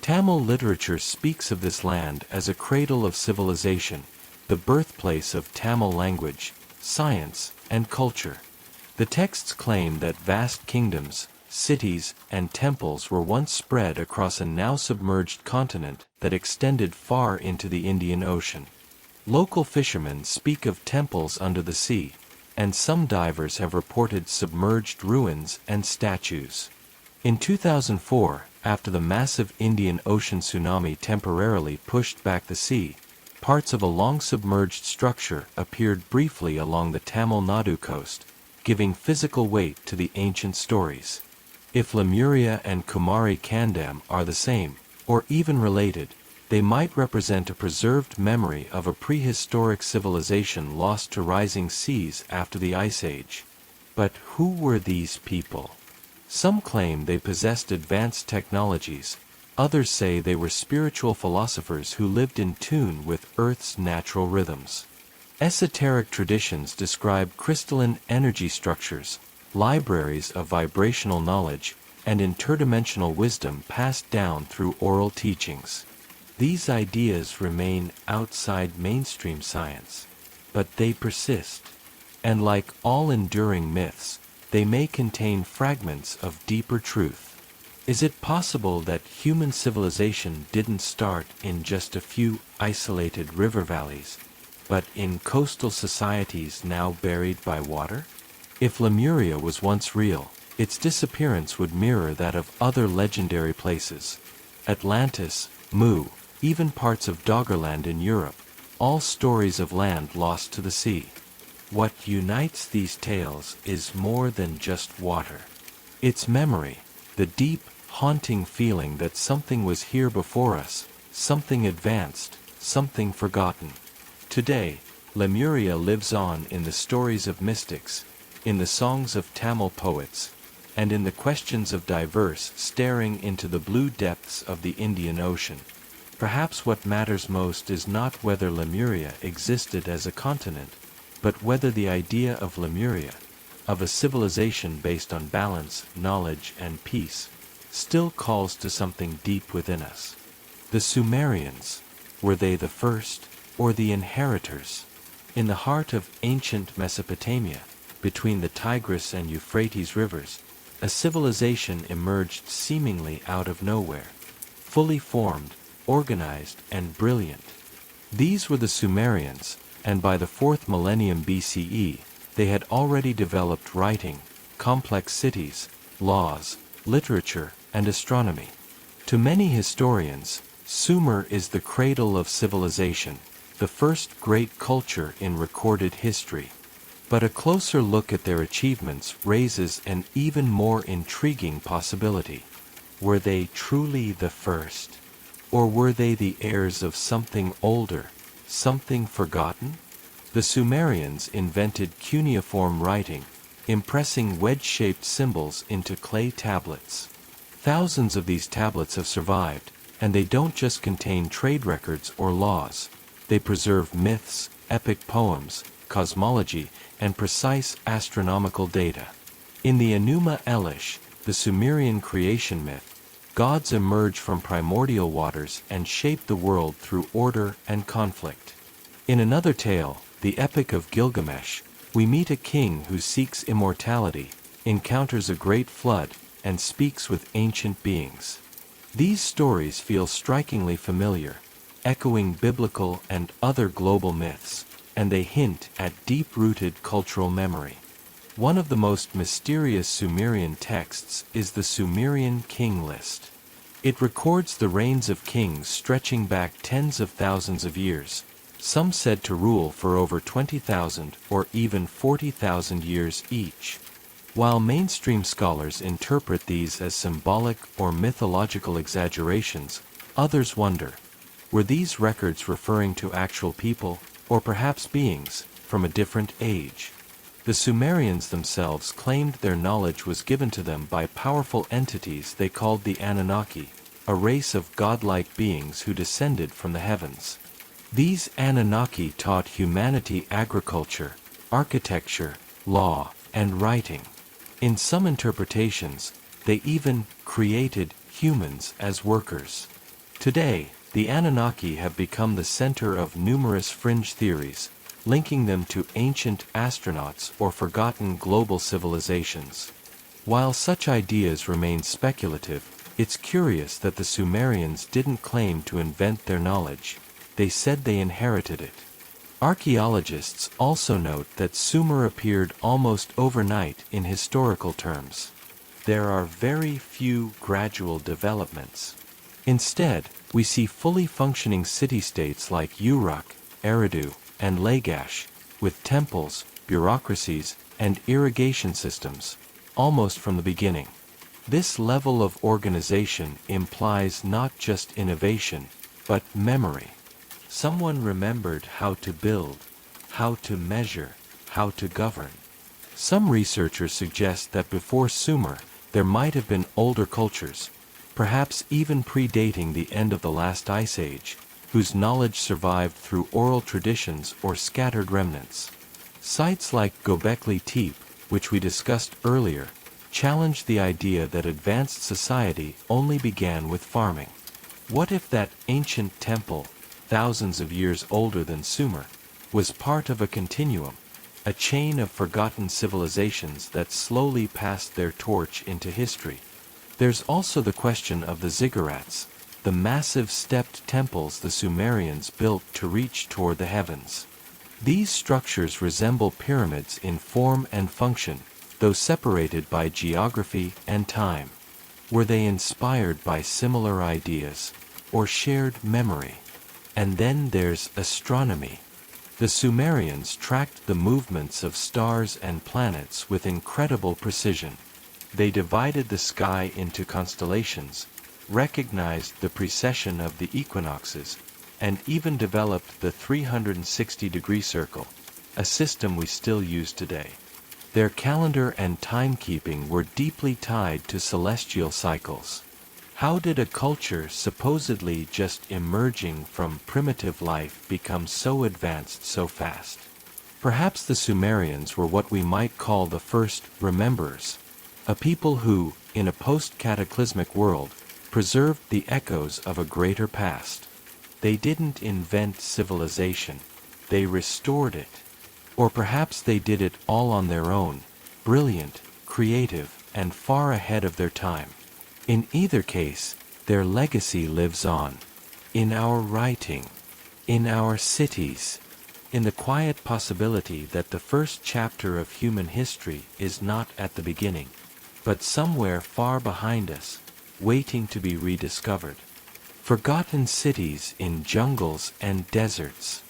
Tamil literature speaks of this land as a cradle of civilization, the birthplace of Tamil language, science, and culture. The texts claim that vast kingdoms, cities, and temples were once spread across a now submerged continent that extended far into the Indian Ocean. Local fishermen speak of temples under the sea, and some divers have reported submerged ruins and statues. In 2004, after the massive Indian Ocean tsunami temporarily pushed back the sea, parts of a long submerged structure appeared briefly along the Tamil Nadu coast, giving physical weight to the ancient stories. If Lemuria and Kumari Kandam are the same, or even related, they might represent a preserved memory of a prehistoric civilization lost to rising seas after the Ice Age. But who were these people? Some claim they possessed advanced technologies, others say they were spiritual philosophers who lived in tune with Earth's natural rhythms. Esoteric traditions describe crystalline energy structures, libraries of vibrational knowledge, and interdimensional wisdom passed down through oral teachings. These ideas remain outside mainstream science, but they persist. And like all enduring myths, they may contain fragments of deeper truth. Is it possible that human civilization didn't start in just a few isolated river valleys, but in coastal societies now buried by water? If Lemuria was once real, its disappearance would mirror that of other legendary places. Atlantis, Mu, even parts of Doggerland in Europe, all stories of land lost to the sea. What unites these tales is more than just water. It's memory, the deep, haunting feeling that something was here before us, something advanced, something forgotten. Today, Lemuria lives on in the stories of mystics, in the songs of Tamil poets, and in the questions of diverse staring into the blue depths of the Indian Ocean. Perhaps what matters most is not whether Lemuria existed as a continent, but whether the idea of Lemuria, of a civilization based on balance, knowledge, and peace, still calls to something deep within us. The Sumerians, were they the first, or the inheritors? In the heart of ancient Mesopotamia, between the Tigris and Euphrates rivers, a civilization emerged seemingly out of nowhere, fully formed, organized, and brilliant. These were the Sumerians, and by the 4th millennium BCE, they had already developed writing, complex cities, laws, literature, and astronomy. To many historians, Sumer is the cradle of civilization, the first great culture in recorded history. But a closer look at their achievements raises an even more intriguing possibility. Were they truly the first? Or were they the heirs of something older, something forgotten? The Sumerians invented cuneiform writing, impressing wedge-shaped symbols into clay tablets. Thousands of these tablets have survived, and they don't just contain trade records or laws. They preserve myths, epic poems, cosmology, and precise astronomical data. In the Enuma Elish, the Sumerian creation myth, gods emerge from primordial waters and shape the world through order and conflict. In another tale, the Epic of Gilgamesh, we meet a king who seeks immortality, encounters a great flood, and speaks with ancient beings. These stories feel strikingly familiar, echoing biblical and other global myths, and they hint at deep-rooted cultural memory. One of the most mysterious Sumerian texts is the Sumerian King List. It records the reigns of kings stretching back tens of thousands of years, some said to rule for over 20,000 or even 40,000 years each. While mainstream scholars interpret these as symbolic or mythological exaggerations, others wonder, were these records referring to actual people, or perhaps beings, from a different age? The Sumerians themselves claimed their knowledge was given to them by powerful entities they called the Anunnaki, a race of godlike beings who descended from the heavens. These Anunnaki taught humanity agriculture, architecture, law, and writing. In some interpretations, they even created humans as workers. Today, the Anunnaki have become the center of numerous fringe theories, linking them to ancient astronauts or forgotten global civilizations. While such ideas remain speculative, it's curious that the Sumerians didn't claim to invent their knowledge, they said they inherited it. Archaeologists also note that Sumer appeared almost overnight in historical terms. There are very few gradual developments. Instead, we see fully functioning city-states like Uruk, Eridu, and Lagash, with temples, bureaucracies, and irrigation systems, almost from the beginning. This level of organization implies not just innovation, but memory. Someone remembered how to build, how to measure, how to govern. Some researchers suggest that before Sumer, there might have been older cultures, perhaps even predating the end of the last ice age, whose knowledge survived through oral traditions or scattered remnants. Sites like Göbekli Tepe, which we discussed earlier, challenge the idea that advanced society only began with farming. What if that ancient temple, thousands of years older than Sumer, was part of a continuum, a chain of forgotten civilizations that slowly passed their torch into history? There's also the question of the ziggurats, the massive stepped temples the Sumerians built to reach toward the heavens. These structures resemble pyramids in form and function, though separated by geography and time. Were they inspired by similar ideas, or shared memory? And then there's astronomy. The Sumerians tracked the movements of stars and planets with incredible precision. They divided the sky into constellations, recognized the precession of the equinoxes, and even developed the 360-degree circle, a system we still use today. Their calendar and timekeeping were deeply tied to celestial cycles. How did a culture supposedly just emerging from primitive life become so advanced so fast? Perhaps the Sumerians were what we might call the first rememberers, a people who, in a post-cataclysmic world, preserved the echoes of a greater past. They didn't invent civilization, they restored it. Or perhaps they did it all on their own, brilliant, creative, and far ahead of their time. In either case, their legacy lives on. In our writing, in our cities, in the quiet possibility that the first chapter of human history is not at the beginning, but somewhere far behind us, waiting to be rediscovered. Forgotten cities in jungles and deserts.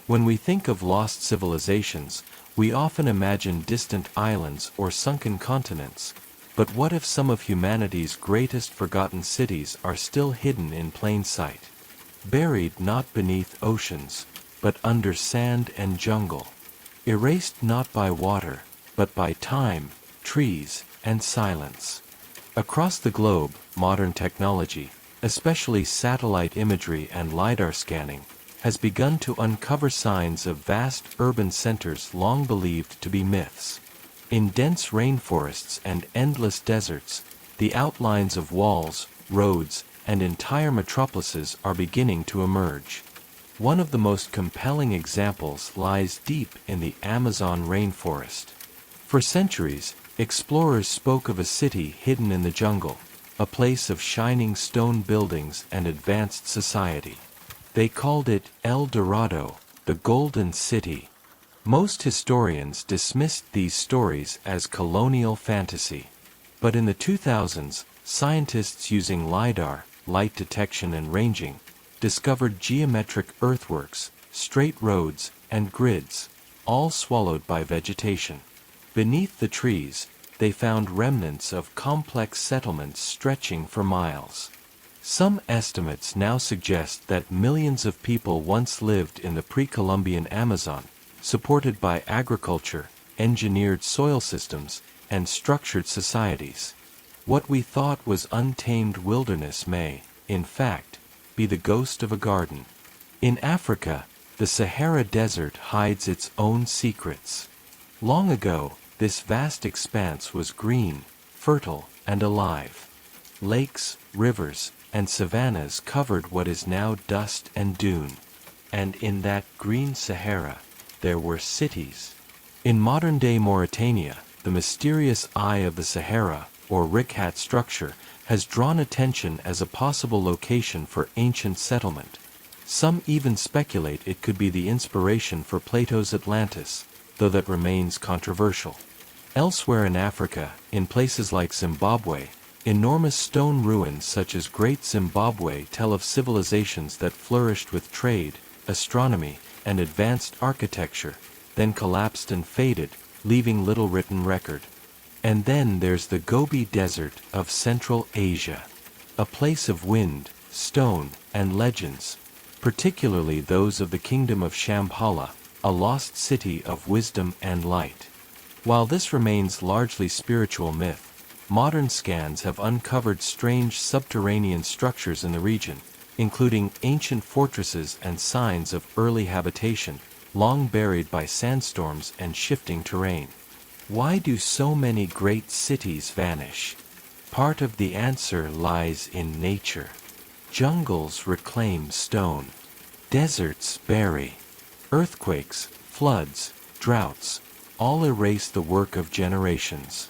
When we think of lost civilizations, we often imagine distant islands or sunken continents. But what if some of humanity's greatest forgotten cities are still hidden in plain sight? Buried not beneath oceans, but under sand and jungle. Erased not by water, but by time, trees, and silence. Across the globe, modern technology, especially satellite imagery and LiDAR scanning, has begun to uncover signs of vast urban centers long believed to be myths. In dense rainforests and endless deserts, the outlines of walls, roads, and entire metropolises are beginning to emerge. One of the most compelling examples lies deep in the Amazon rainforest. For centuries, explorers spoke of a city hidden in the jungle, a place of shining stone buildings and advanced society. They called it El Dorado, the Golden City. Most historians dismissed these stories as colonial fantasy. But in the 2000s, scientists using LiDAR, light detection and ranging, discovered geometric earthworks, straight roads, and grids, all swallowed by vegetation. Beneath the trees, they found remnants of complex settlements stretching for miles. Some estimates now suggest that millions of people once lived in the pre-Columbian Amazon, supported by agriculture, engineered soil systems, and structured societies. What we thought was untamed wilderness may, in fact, be the ghost of a garden. In Africa, the Sahara Desert hides its own secrets. Long ago, this vast expanse was green, fertile, and alive. Lakes, rivers, and savannas covered what is now dust and dune. And in that green Sahara, there were cities. In modern-day Mauritania, the mysterious Eye of the Sahara, or Rikhat structure, has drawn attention as a possible location for ancient settlement. Some even speculate it could be the inspiration for Plato's Atlantis, though that remains controversial. Elsewhere in Africa, in places like Zimbabwe, enormous stone ruins such as Great Zimbabwe tell of civilizations that flourished with trade, astronomy, and advanced architecture, then collapsed and faded, leaving little written record. And then there's the Gobi Desert of Central Asia, a place of wind, stone, and legends, particularly those of the kingdom of Shambhala, a lost city of wisdom and light. While this remains largely spiritual myth, modern scans have uncovered strange subterranean structures in the region, including ancient fortresses and signs of early habitation, long buried by sandstorms and shifting terrain. Why do so many great cities vanish? Part of the answer lies in nature. Jungles reclaim stone. Deserts bury. Earthquakes, floods, droughts, all erase the work of generations.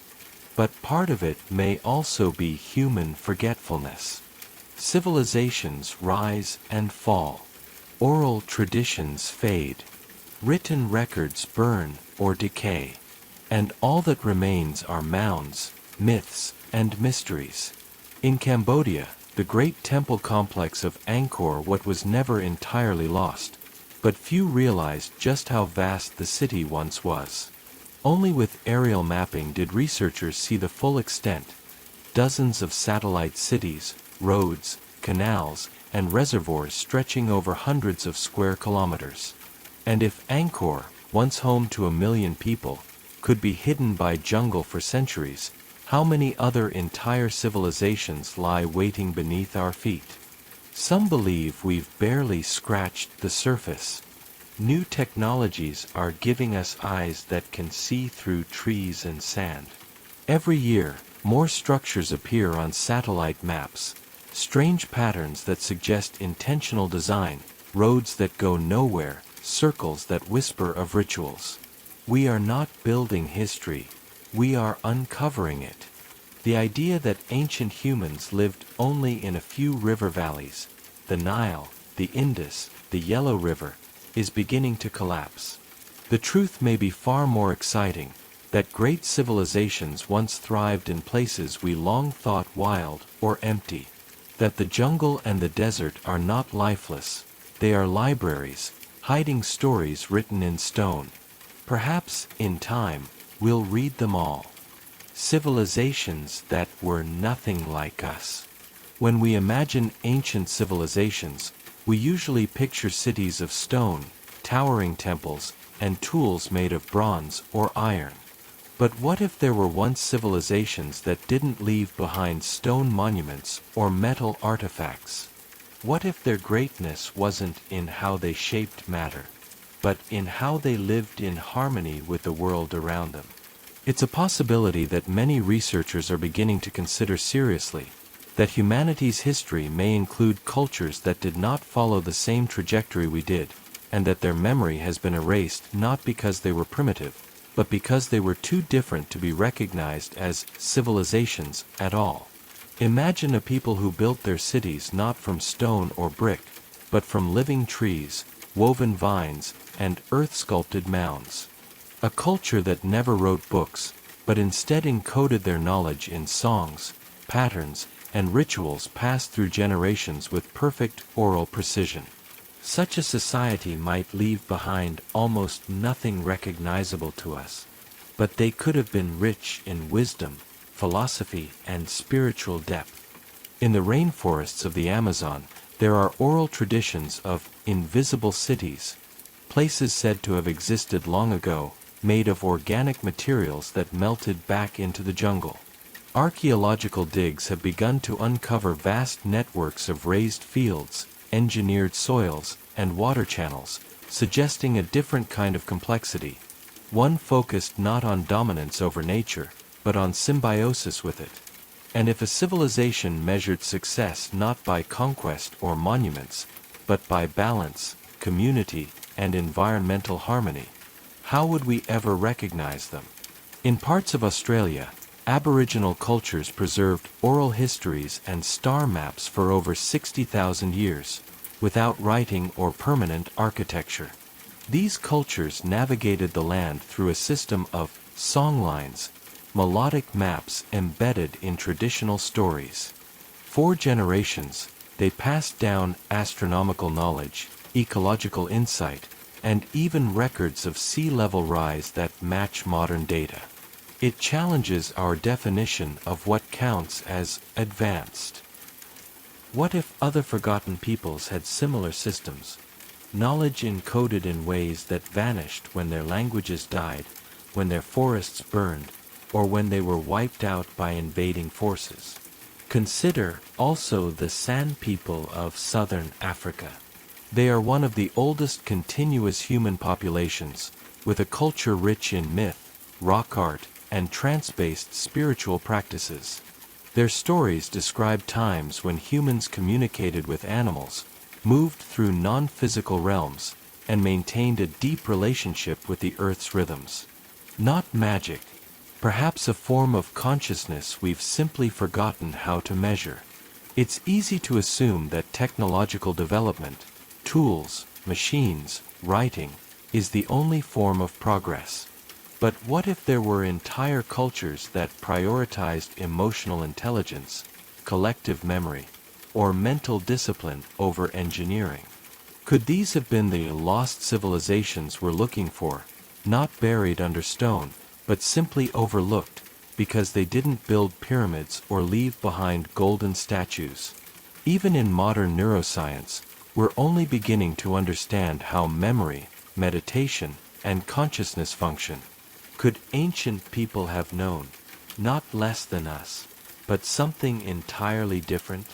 But part of it may also be human forgetfulness. Civilizations rise and fall. Oral traditions fade. Written records burn or decay. And all that remains are mounds, myths, and mysteries. In Cambodia, the great temple complex of Angkor Wat was never entirely lost, but few realized just how vast the city once was. Only with aerial mapping did researchers see the full extent. Dozens of satellite cities, roads, canals, and reservoirs stretching over hundreds of square kilometers. And if Angkor, once home to 1 million people, could be hidden by jungle for centuries, how many other entire civilizations lie waiting beneath our feet? Some believe we've barely scratched the surface. New technologies are giving us eyes that can see through trees and sand. Every year, more structures appear on satellite maps, strange patterns that suggest intentional design, roads that go nowhere, circles that whisper of rituals. We are not building history, we are uncovering it. The idea that ancient humans lived only in a few river valleys, the Nile, the Indus, the Yellow River, is beginning to collapse. The truth may be far more exciting, that great civilizations once thrived in places we long thought wild or empty. That the jungle and the desert are not lifeless, they are libraries, hiding stories written in stone. Perhaps, in time, we'll read them all. Civilizations that were nothing like us. When we imagine ancient civilizations, we usually picture cities of stone, towering temples, and tools made of bronze or iron. But what if there were once civilizations that didn't leave behind stone monuments or metal artifacts? What if their greatness wasn't in how they shaped matter, but in how they lived in harmony with the world around them? It's a possibility that many researchers are beginning to consider seriously, that humanity's history may include cultures that did not follow the same trajectory we did, and that their memory has been erased not because they were primitive, but because they were too different to be recognized as civilizations at all. Imagine a people who built their cities not from stone or brick, but from living trees, woven vines, and earth-sculpted mounds. A culture that never wrote books, but instead encoded their knowledge in songs, patterns, and rituals passed through generations with perfect oral precision. Such a society might leave behind almost nothing recognizable to us, but they could have been rich in wisdom, philosophy, and spiritual depth. In the rainforests of the Amazon, there are oral traditions of invisible cities, places said to have existed long ago, made of organic materials that melted back into the jungle. Archeological digs have begun to uncover vast networks of raised fields, engineered soils, and water channels, suggesting a different kind of complexity, one focused not on dominance over nature, but on symbiosis with it. And if a civilization measured success not by conquest or monuments, but by balance, community, and environmental harmony, how would we ever recognize them? In parts of Australia, Aboriginal cultures preserved oral histories and star maps for over 60,000 years, without writing or permanent architecture. These cultures navigated the land through a system of songlines, melodic maps embedded in traditional stories. For generations, they passed down astronomical knowledge, ecological insight, and even records of sea level rise that match modern data. It challenges our definition of what counts as advanced. What if other forgotten peoples had similar systems? Knowledge encoded in ways that vanished when their languages died, when their forests burned, or when they were wiped out by invading forces. Consider also the San people of southern Africa. They are one of the oldest continuous human populations, with a culture rich in myth, rock art, and trance-based spiritual practices. Their stories describe times when humans communicated with animals, moved through non-physical realms, and maintained a deep relationship with the Earth's rhythms. Not magic, perhaps a form of consciousness we've simply forgotten how to measure. It's easy to assume that technological development, tools, machines, writing, is the only form of progress. But what if there were entire cultures that prioritized emotional intelligence, collective memory, or mental discipline over engineering? Could these have been the lost civilizations we're looking for, not buried under stone, but simply overlooked, because they didn't build pyramids or leave behind golden statues? Even in modern neuroscience, we're only beginning to understand how memory, meditation, and consciousness function. Could ancient people have known, not less than us, but something entirely different?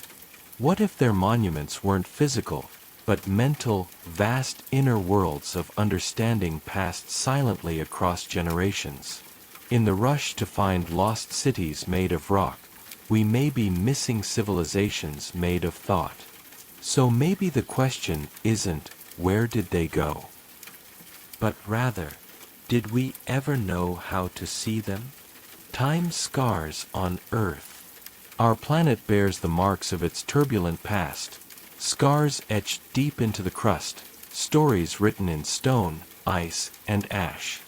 What if their monuments weren't physical, but mental, vast inner worlds of understanding passed silently across generations? In the rush to find lost cities made of rock, we may be missing civilizations made of thought. So maybe the question isn't, where did they go? But rather, did we ever know how to see them? Time scars on Earth. Our planet bears the marks of its turbulent past, scars etched deep into the crust, stories written in stone, ice, and ash.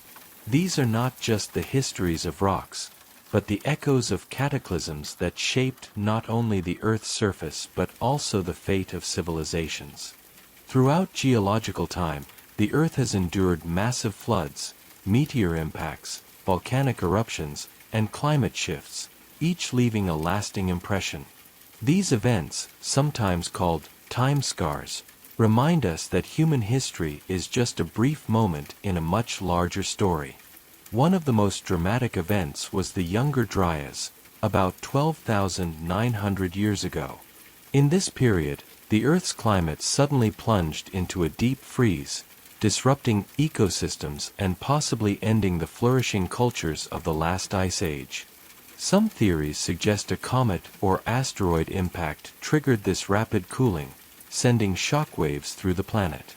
These are not just the histories of rocks, but the echoes of cataclysms that shaped not only the Earth's surface but also the fate of civilizations. Throughout geological time, the Earth has endured massive floods, meteor impacts, volcanic eruptions, and climate shifts, each leaving a lasting impression. These events, sometimes called time scars, remind us that human history is just a brief moment in a much larger story. One of the most dramatic events was the Younger Dryas, about 12,900 years ago. In this period, the Earth's climate suddenly plunged into a deep freeze, disrupting ecosystems and possibly ending the flourishing cultures of the last ice age. Some theories suggest a comet or asteroid impact triggered this rapid cooling, sending shockwaves through the planet.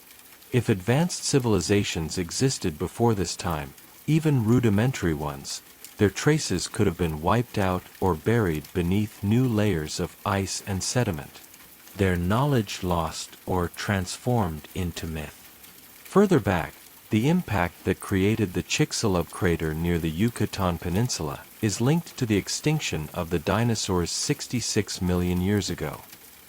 If advanced civilizations existed before this time, even rudimentary ones, their traces could have been wiped out or buried beneath new layers of ice and sediment. Their knowledge lost or transformed into myth. Further back, the impact that created the Chicxulub crater near the Yucatan Peninsula is linked to the extinction of the dinosaurs 66 million years ago.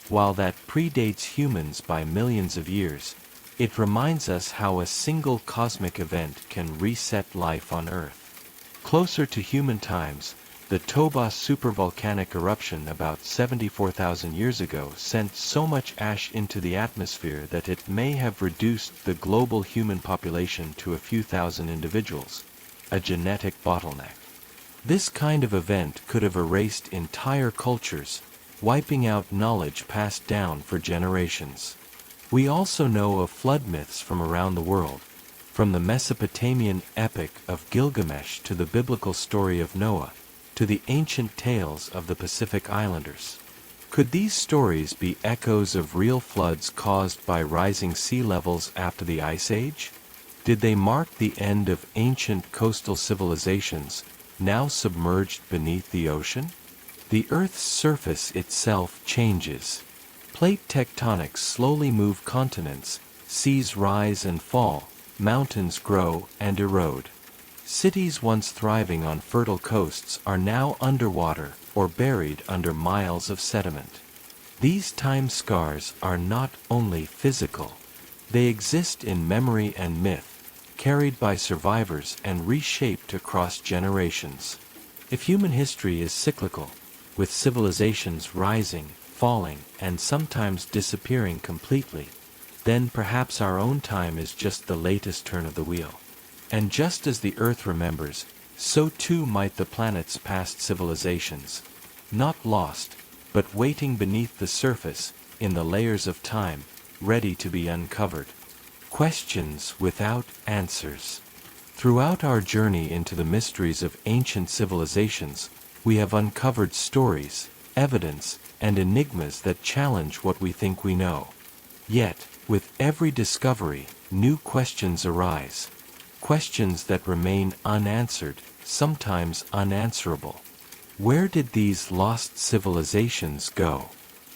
While that predates humans by millions of years, it reminds us how a single cosmic event can reset life on Earth. Closer to human times, the Toba supervolcanic eruption about 74,000 years ago sent so much ash into the atmosphere that it may have reduced the global human population to a few thousand individuals, a genetic bottleneck. This kind of event could have erased entire cultures, wiping out knowledge passed down for generations. We also know of flood myths from around the world, from the Mesopotamian epic of Gilgamesh to the biblical story of Noah, to the ancient tales of the Pacific Islanders. Could these stories be echoes of real floods caused by rising sea levels after the Ice Age? Did they mark the end of ancient coastal civilizations, now submerged beneath the ocean? The Earth's surface itself changes. Plate tectonics slowly move continents, seas rise and fall, mountains grow and erode. Cities once thriving on fertile coasts are now underwater or buried under miles of sediment. These time scars are not only physical. They exist in memory and myth, carried by survivors and reshaped across generations. If human history is cyclical, with civilizations rising, falling, and sometimes disappearing completely, then perhaps our own time is just the latest turn of the wheel. And just as the Earth remembers, so too might the planet's past civilizations, not lost, but waiting beneath the surface, in the layers of time, ready to be uncovered. Questions without answers. Throughout our journey into the mysteries of ancient civilizations, we have uncovered stories, evidence, and enigmas that challenge what we think we know. Yet, with every discovery, new questions arise. Questions that remain unanswered, sometimes unanswerable. Where did these lost civilizations go?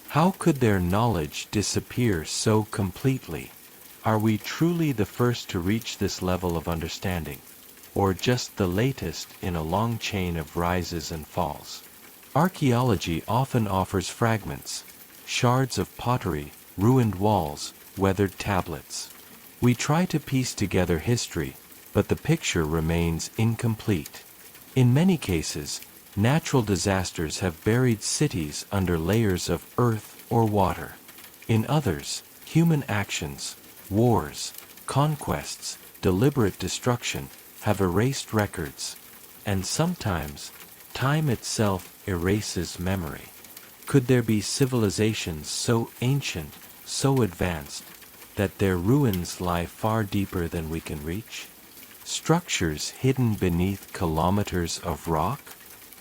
How could their knowledge disappear so completely? Are we truly the first to reach this level of understanding, or just the latest in a long chain of rises and falls? Archaeology often offers fragments, shards of pottery, ruined walls, weathered tablets. We try to piece together history, but the picture remains incomplete. In many cases, natural disasters have buried cities under layers of earth or water. In others, human actions, wars, conquests, deliberate destruction, have erased records. And sometimes, time itself erases memory. Could there be civilizations so ancient, so advanced, that their ruins lie far deeper than we can reach? Structures hidden beneath kilometers of rock?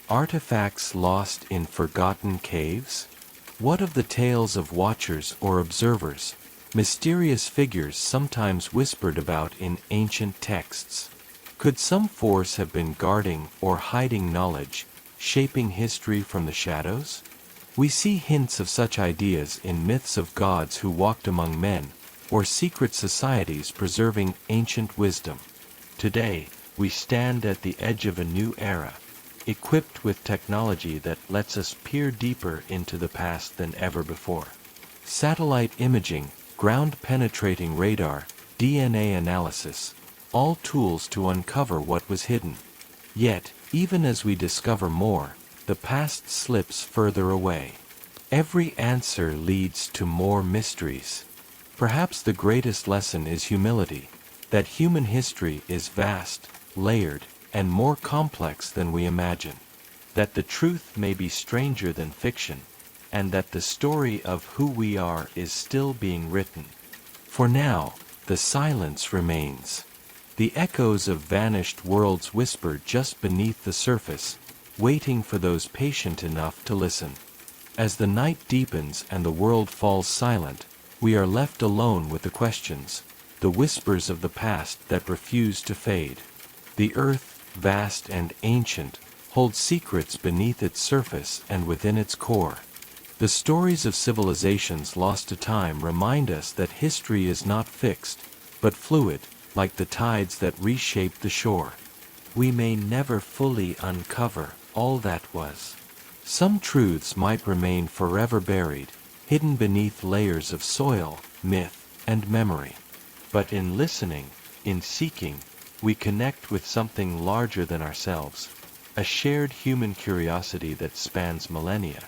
Artifacts lost in forgotten caves? What of the tales of watchers or observers, mysterious figures sometimes whispered about in ancient texts? Could some force have been guarding or hiding knowledge, shaping history from the shadows? We see hints of such ideas in myths of gods who walked among men, or secret societies preserving ancient wisdom. Today, we stand at the edge of a new era, equipped with technology that lets us peer deeper into the past than ever before. Satellite imaging, ground-penetrating radar, DNA analysis, all tools to uncover what was hidden. Yet, even as we discover more, the past slips further away. Every answer leads to more mysteries. Perhaps the greatest lesson is humility, that human history is vast, layered, and more complex than we imagine. That the truth may be stranger than fiction, and that the story of who we are is still being written. For now, the silence remains. The echoes of vanished worlds whisper just beneath the surface, waiting for those patient enough to listen. As the night deepens and the world falls silent, we are left alone with the questions, the whispers of the past that refuse to fade. The earth, vast and ancient, holds secrets beneath its surface and within its core. The stories of civilizations lost to time remind us that history is not fixed, but fluid, like the tides that reshape the shore. We may never fully uncover all that was. Some truths might remain forever buried, hidden beneath layers of soil, myth, and memory. But in listening, in seeking, we connect with something larger than ourselves, a shared human curiosity that spans millennia.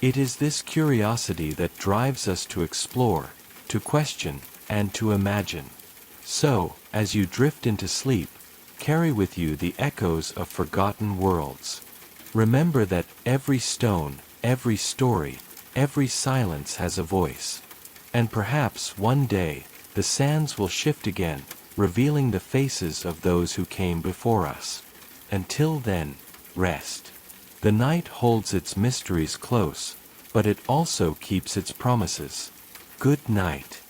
It is this curiosity that drives us to explore, to question, and to imagine. So, as you drift into sleep, carry with you the echoes of forgotten worlds. Remember that every stone, every story, every silence has a voice. And perhaps one day, the sands will shift again, revealing the faces of those who came before us. Until then, rest. The night holds its mysteries close, but it also keeps its promises. Good night.